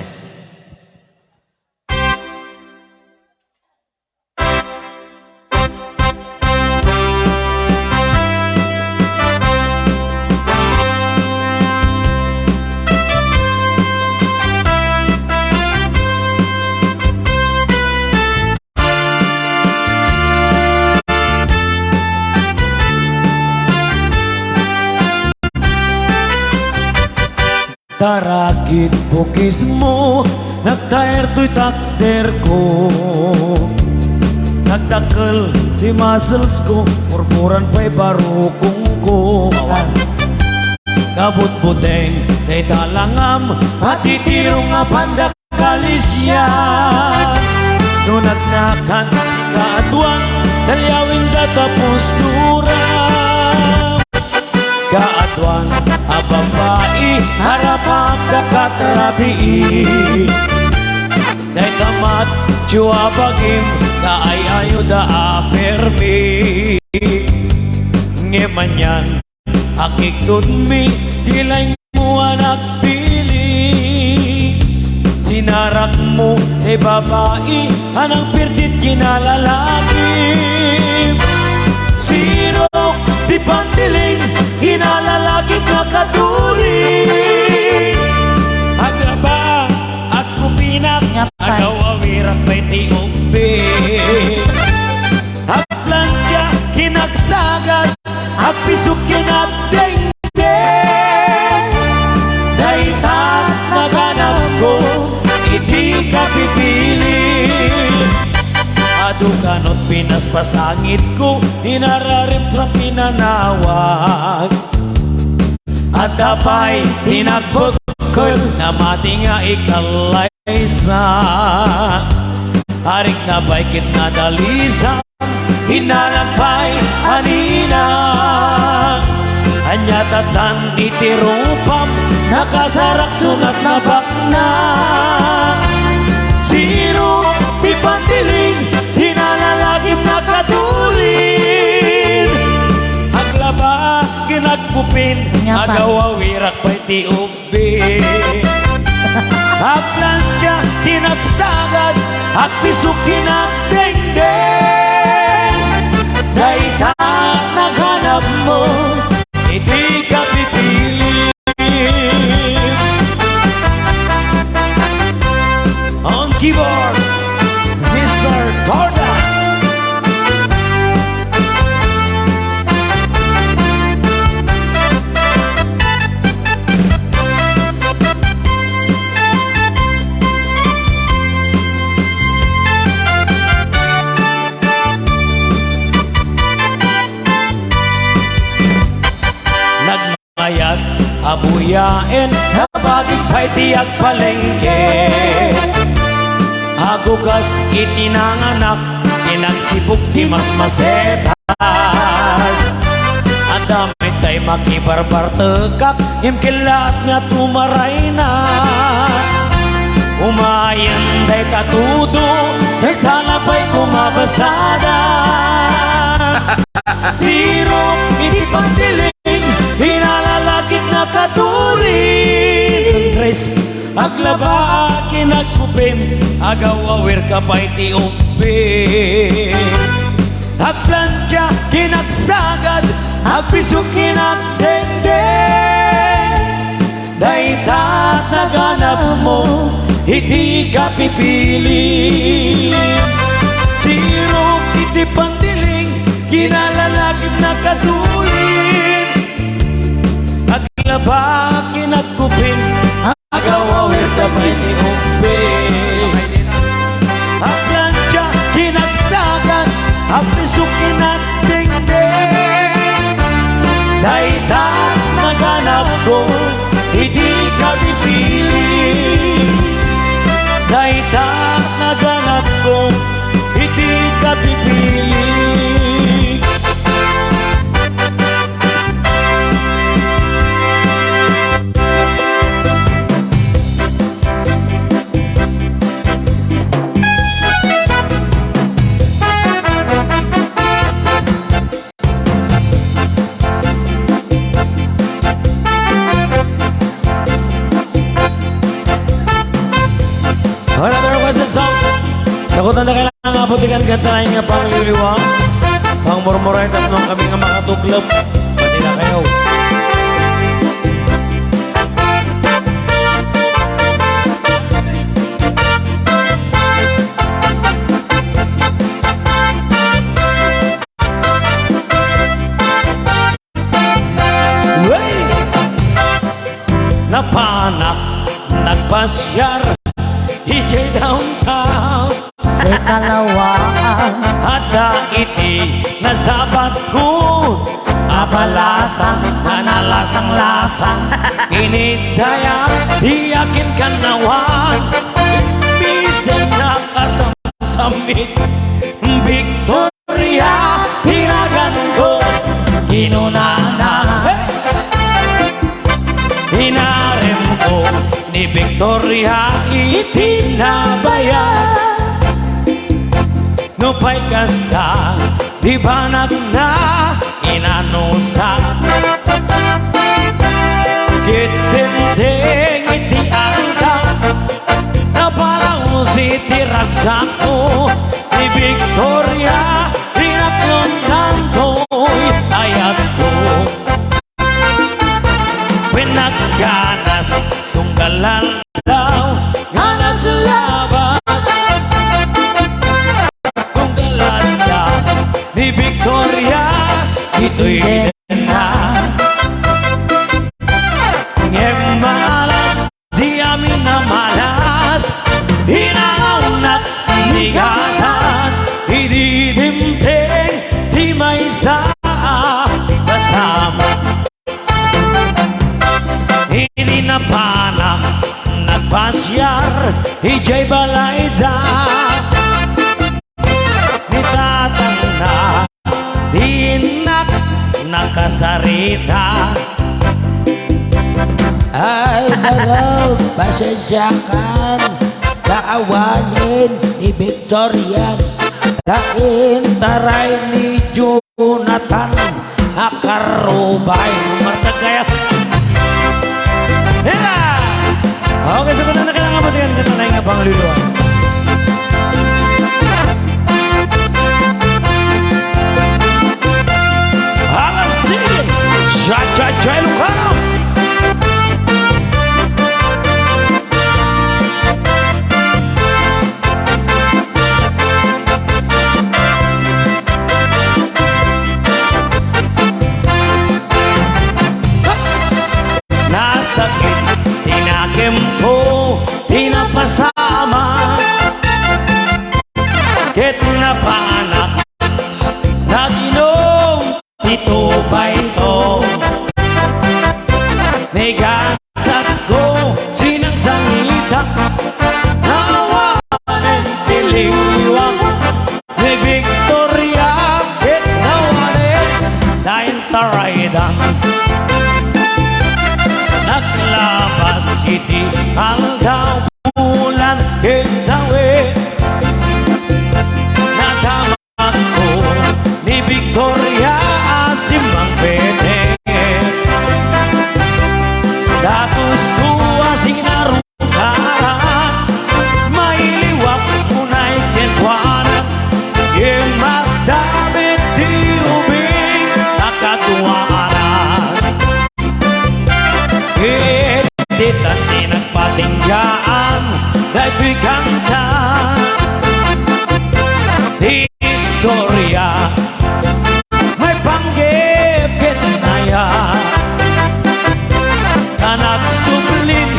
Tarakit bukis mo, nagtaer to'y takder ko. Nagtakal di muscles ko, purpuran pa'y barukong ko. Kabut buteng, day talangam, at itiro nga pandak kalisya. Nunagnakan, kaatuan, dalyawin katapos turam. Kaatuan, ababai, harapang dakatrabi. Day kamat, chua bagim, kaayayo da apermi. Ngemanyan, akikot mi, kilay mo anak pili. Sinarak mo, babae, anang pirdit kinalalaki. Sino, di pantiling, kinalalaki kakatuling. Agaba, at kupinak, agaw awirak may tiupi. Aplantya, kinagsagat, apisok kinabdeng. Daitat naganap ko, hindi ka pipili. Adukanot pinaspasangit ko, inararim sa pinanawag. At apay tinagbukol, na mati nga ikalaysa. Harik na baykit na dalisa, hinalampay anina. Anyatatan itirupam, nakasarak sunat na bakna. Sino pipantiling, hinalalagim nakatulin. Aglaba, kinagpupin, agawawirak pa'y tiubi. Aplantya, kinagsagad, at pisok kinagdengdeng. Daita naghanap mo, hindi ka pipili. On keyboard, Mr. Torda. Nagmayat, abuyain, nabagig pa'y tiyak palengke. Agugas itinanganak, inagsibok di mas masetas. Ang damit ay makibarbar tegak, imkilat nga tumaray na. Umayan day katudo, day sana pa'y kumabasada. Siro, hindi pantiling, hinalalakit na katurin. Tres, aglaba, kinagkupin, agaw awir ka pa'y tiumpin. Agplantya, kinagsagad, agpisok kinagdengdeng. Daitat naganap mo, hindi ka pipili. Siro, iti pantiling, kinalalakit na katulin. Aglaba, kinagkupin, agawawir ka pa'y tiumpin. Aplantya, kinagsagan, apisok kinagdengdeng. Daitat naganap ko, hindi ka pipili. Daitat naganap ko, hindi ka pipili. Another question song. Sagutan na kailangan nga putikan gantahin nga pangliliwang. Pangmurmuray tatlong kami nga makatuklop. Pati na kayo. Napanak pasyar ijay downtown Kay Calaoan Hada iti nasabat ko abalasan na nalasang-lasang inidaya iyakin kanawan Bisan nakasamsamit Victoria hinagan ko kinunana Hinarem ko ni Victoria itinabayan Nupay kasta di banag na inanusa Kitinding iti angka na parang si tiragsak ko ni Victoria rinaklon ng to'y ayat ko Pinagganas tunggalan daw nga naglabas Tunggalan daw ni Victoria ito'y na Ngemalas di amin na malas Hinaunak nigasan Ididimteng di may sa kasama Hindi na panak nagpasyar ijay balayza Nitatang na dinak nakasarita Ay, nagaw, pasensyakan Kaawanin ni Victorian Kaintaray ni Jonathan Akarubay Martagaya Hira! Okay, so kung na kailangan matigan ka na nga pang luluan Alas sige! Cha-cha-cha Ilocano! Nasakit, tinakempo, tinapasama Ket napanak, naginom, ito ba ito? Negasat ko, sinang sangita Nawanan tiliwang Ni Victoria, ket nawanan Dahil taraydan Naglabas iti hanggang bulan kitawe Nadamak ko ni Victoria asimbang pete Datos tuwa sinarungkara Mailiwak unay ketwanan Imadamit di ubing nakatuwanan Ditan di nagpatinggaan Dahil kanta Di istorya May panggip kinaya Anak sublin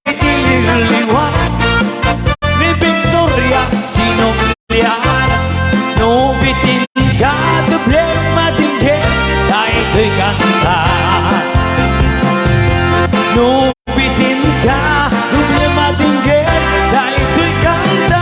Itililiwak Ni Victoria sinuklian Nubitin ka Dubleng matinggit Dahil ito'y kanta Nubitin ka, duble matinggit Dahil ito'y kanta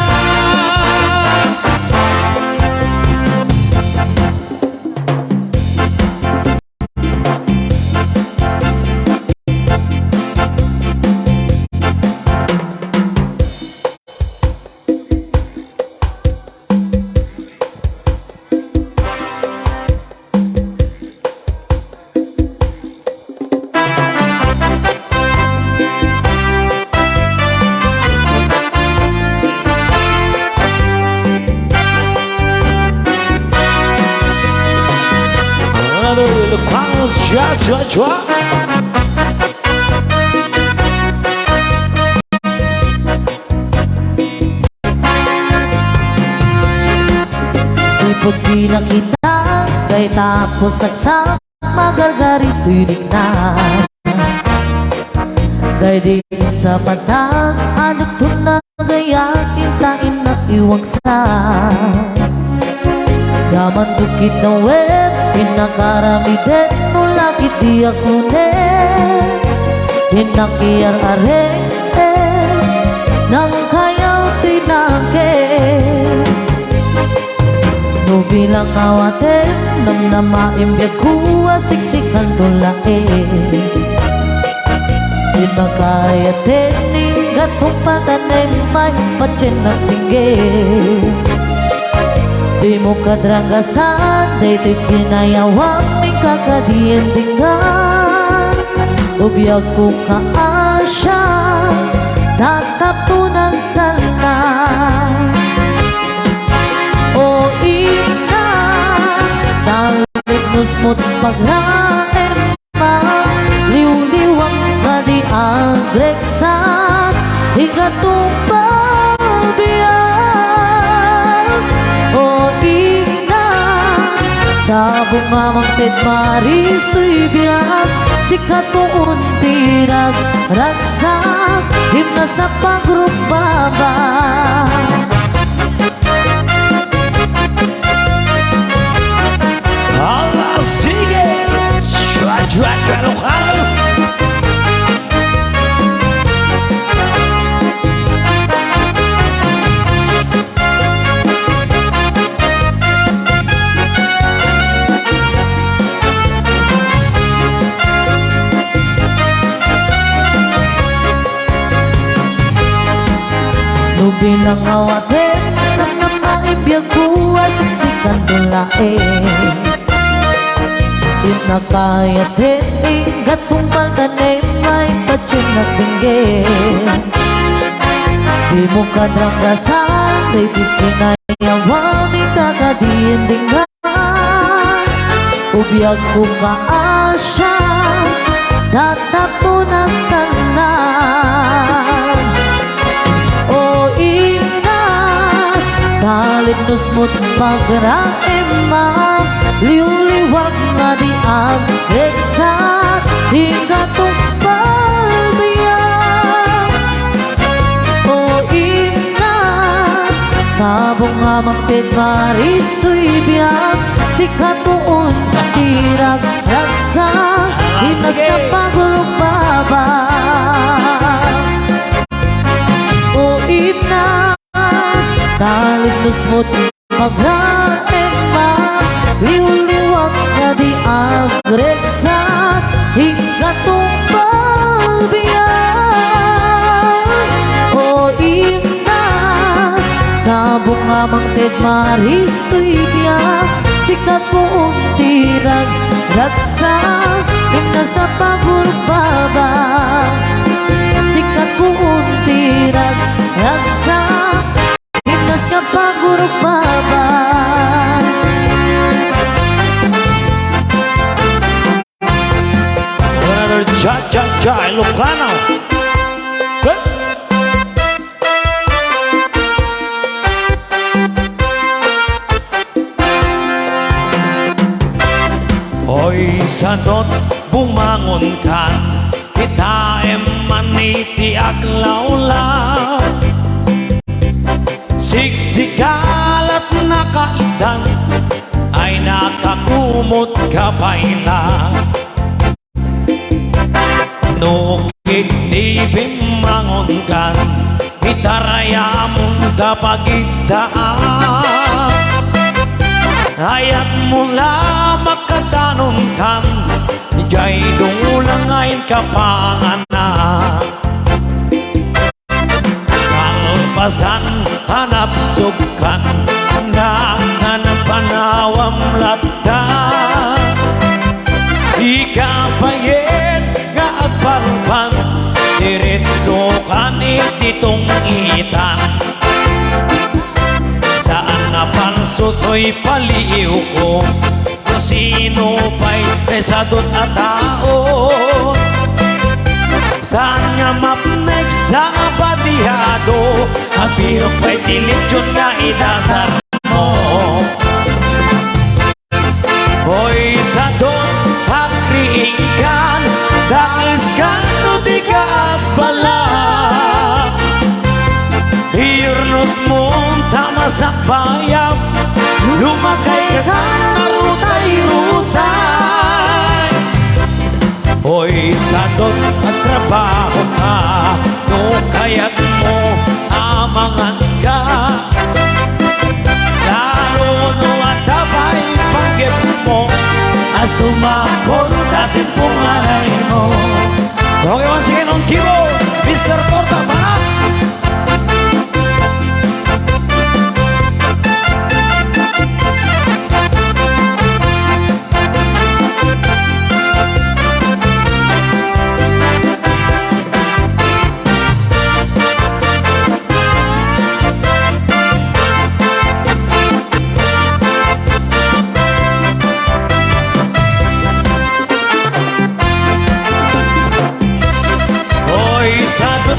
Ilocos, chua. Sipag di na kita Kay tapos saksak Magargarito'y dignan Dahil di sa patag anak to na gaya kintain na iwagsak. Yaman tukit na web pinakaramiden no lakit di ako ne pinakiyar areng nang kayaw tinake. No bilang kawaten nam namaimbag kuwa siksikan dulae. Pinakayaten ni gatong patanen may patsen na tingge. Di mo kadragasan day to'y pinayawang ni kakadiyan tinggan. Ubiyag ko kaasya tatapo ng tanan. O inas taliknos mo't pagraem ma liw-liwang na di agreksan higatong pabiyag. O inas sa bungamang pedmaris to'y biyag sikat mo untirag ragsak himna sa pagrumbaba. Ala, sige! Chua-chua, Ilocano! No bilang awaten nang namaibiyag kuwa siksikan dulae. Pinakayaten gatong paltanen may patsin na tingge. Di mo kadragasan day di pinayawan ni kakadiyan tinggan. Ubiyag ko kaasya tatapo ng tanan. O inas taliknos mo't pagraema liw-liwag na di ang eksat higatong pabiyag. O inas sa bungamang pedmaris to'y biyag sikat moon tirag ragsak hinas na pagrumbaba. O inas taliknos mo't pagraema liw-liwag na di agreksak higatong pabiyag. O inas sa bungamang pedmaris to'y biyag sikat mo untirag ragsak himna sa pagrumbaba. Sikat mo untirag ragsak himna sa pagrumbaba. Another cha-cha-cha, Ilocano! Good! Hoy sanot bumangon ka itaem maniti aglawlaw. Siksikalat na kaitan ay nakakumot kapailan. Nukik di bimangon kan itaraya mong kapagigdaan. Hayat mula makatanon kan jay dungulangain kapanganak. Kalpasan hanap subkan nangan panawam latta. Ikapayet nga agpalpan diretso kan ititong itan. Saan napanso to'y paliw ko kung sino pa'y pesadot at tao. Saan nga mapnek sa patihado at pirok pa'y dilitsyon na idasar mo. Hoy sa doon at riingkan dahil skano di ka at kasama sa bayan, lumakay ka na rutay-rutay. Hoy, sadot at trabaho ka, no kaya't mo amangan ka. Lalo no at dabay panggip mo, asumapon kasin punganay mo. Okay, once again on keyboard, Mr. Torta Barat.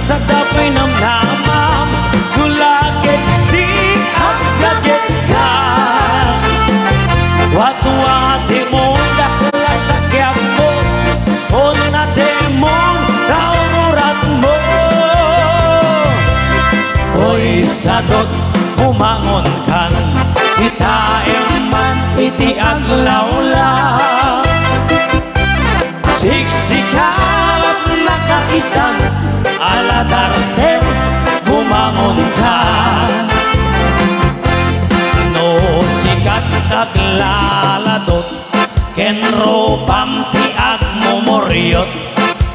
Nagdapoy ng namam, gulagit di ang gagit ka. Watu-wati mo, dakulat-takyag mo, o natemon, naurat mo. Oy, sadot, umangon kan, itaem man, iti aglawla. Siksikat nakaitan, aladarsel, bumangon ka. No sikat naglaladot, kenro pamtiag mo moryot,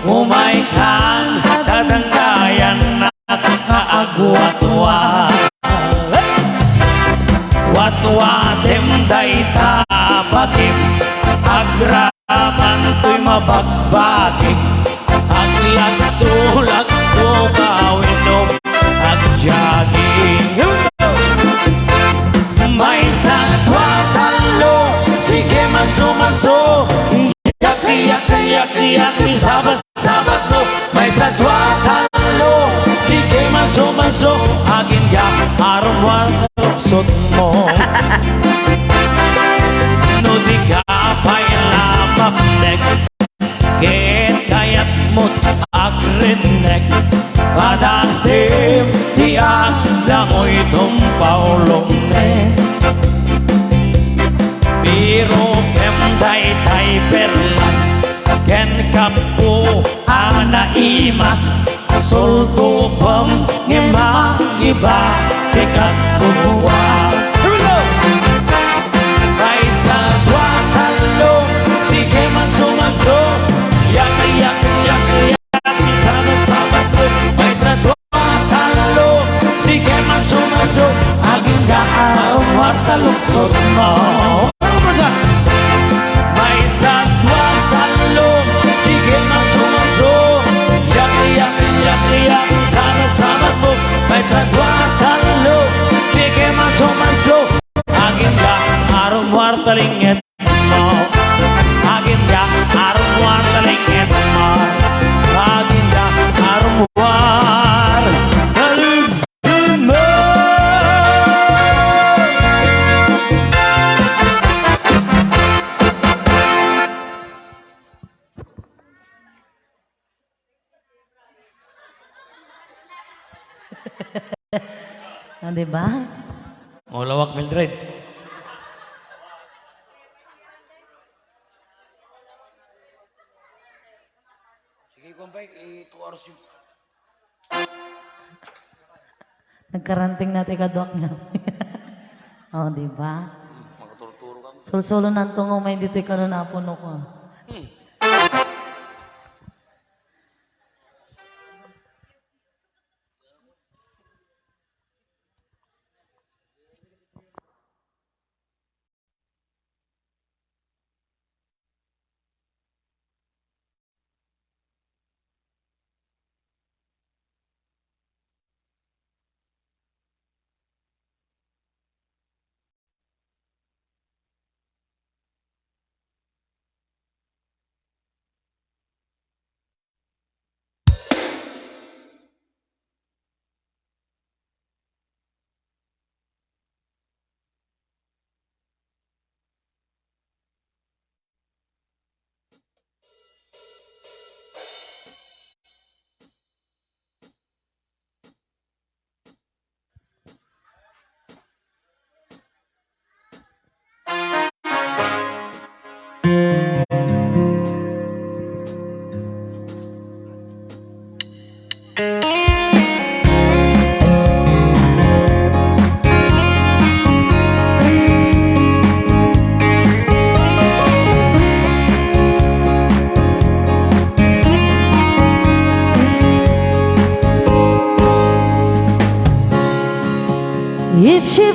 umay kang dadanggayan na kaagwatwa. Watwa dem day tapatim, agraman to'y mabagbatik. Aglag-tulag-to kawinom at jogging. May satwa talo, sige manso-manso, iyak-iyak-iyak-iyak, sabat-sabat mo. May satwa talo, sige manso-manso, agin yak, arumwar kaluksot mo. No di ka pa'y lamapnek, ket kayat mo't agrinek, padasim tiak langoy tumpaulong ne. Biro kem day-day perlas, ken kapu ana imas, sulto pem ngema iba tikat buwa. Here we go! Kaisa dua talo, sige manso-manso, yak-yak-yak-yak, sabat-sabat ko. May sa dua talo, sige manso-manso, aging daan warta luksot mo. May sa dua talo, sige manso-manso, yak-yak-yak-yak, sabat-sabat mo. May sa dua talo, sige manso-manso, aging daan arong warta lingit mo. Aginda arumwar talingit mo, aginda arumwar talingit mo. Diba? O lawak Mildred. Kumpay, 2 hours yung... Nagkaranting natin kadok niya. O, diba? Makaturo-turo ka mo. Sul-sulo ng tungo, may dito ka na napuno ko.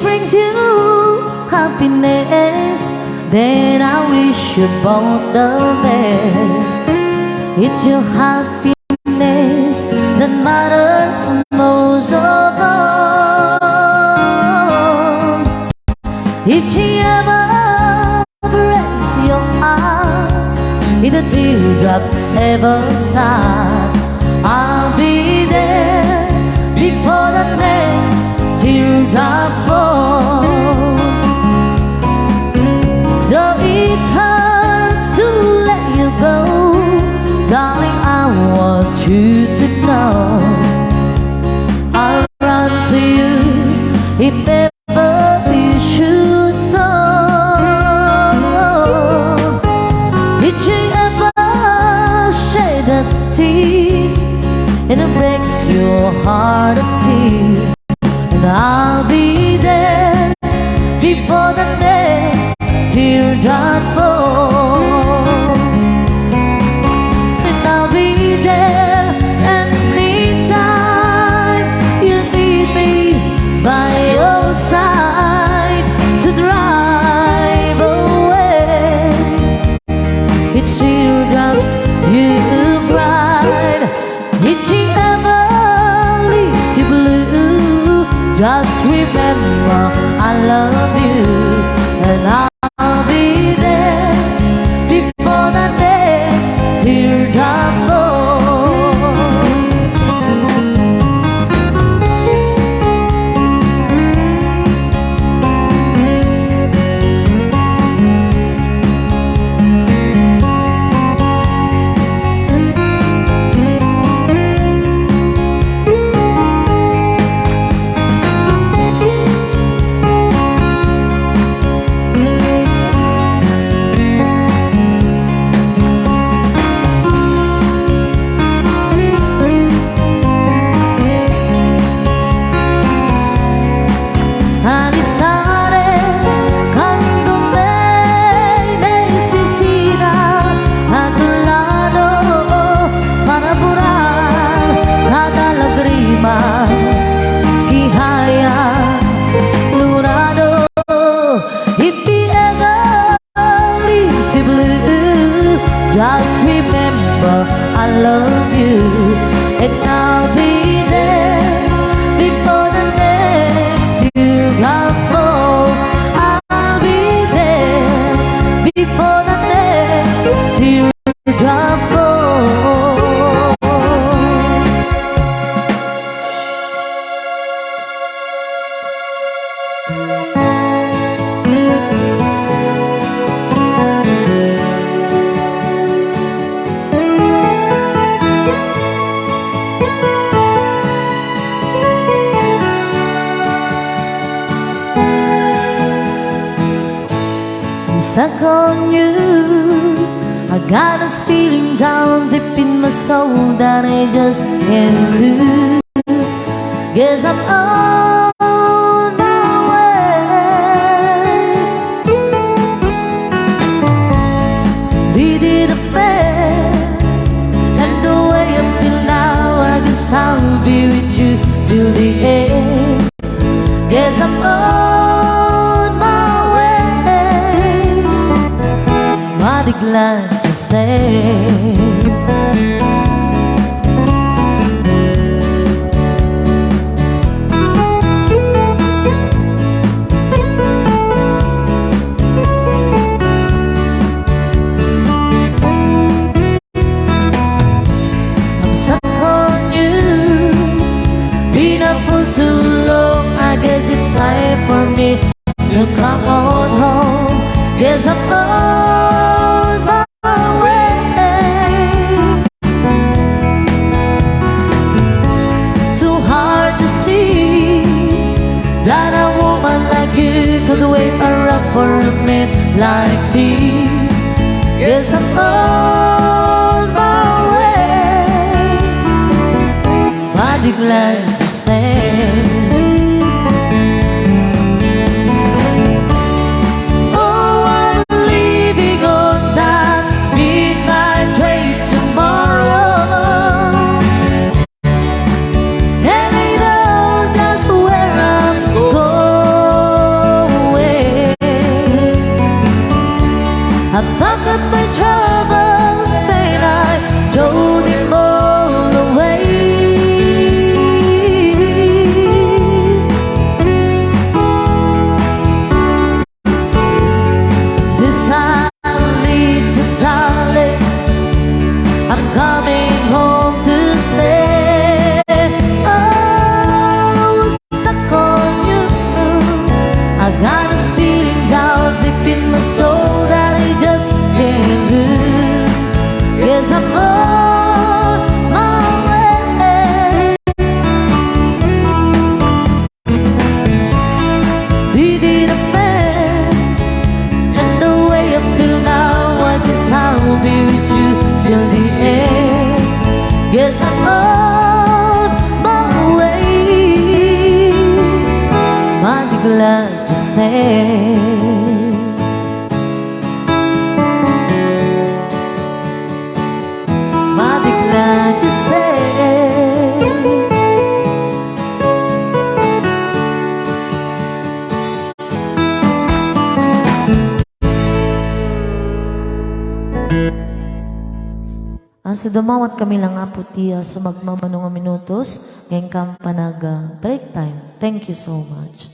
brings you happiness, then I wish you both the best. It's your happiness that matters most of all. If she ever breaks your heart, if the teardrops ever start, I'll be there before the next teardrop falls. Though it hurts to let you go, darling, I want you to know I'll run to you if ever you should go. Did you ever shed a tear and it breaks your heart a tear? And I'll be there before the next teardrop falls. And I'll be there anytime you need me by your side to drive away each teardrops you cried. If she ever leaves you blue, just remember I love you, and I'll be there before the next teardrop falls. All'istare quando me necesita a tu lado para borrar cada lágrima que haya llorado. If he ever leaves you blue, just remember I love you, and I'll be there before the next teardrop falls. I'll be there before the next teardrop falls. I'm stuck on you. I got this feeling down deep in my soul that I just can't lose. Guess I'm on my way. Did it a best, and the way I feel now, I guess I'll be with you till the end. Guess I'm on my way. Mighty glad to stay. I'm stuck on you, been up for too long. I guess it's time for me to come on home. Guess I'm on my way. So hard to see that a woman like you could wait around for a man like me. Guess I'm on my way. Mighty glad to stay. I pack up my troubles and I throw them all away. This I lead to darling, I'm coming home to stay. Oh, stuck on you. I got this feeling down deep in my soul that I just can't lose. Yes, I'm on my way. Needed a man, and the way I feel now, I guess I'll be with you till the end. Yes, I'm on my way. Mighty glad to stay. Mighty glad to stay. Sa dumawat kami lang nga puti sa magmamanong minutos ngayong kampanaga break time. Thank you so much.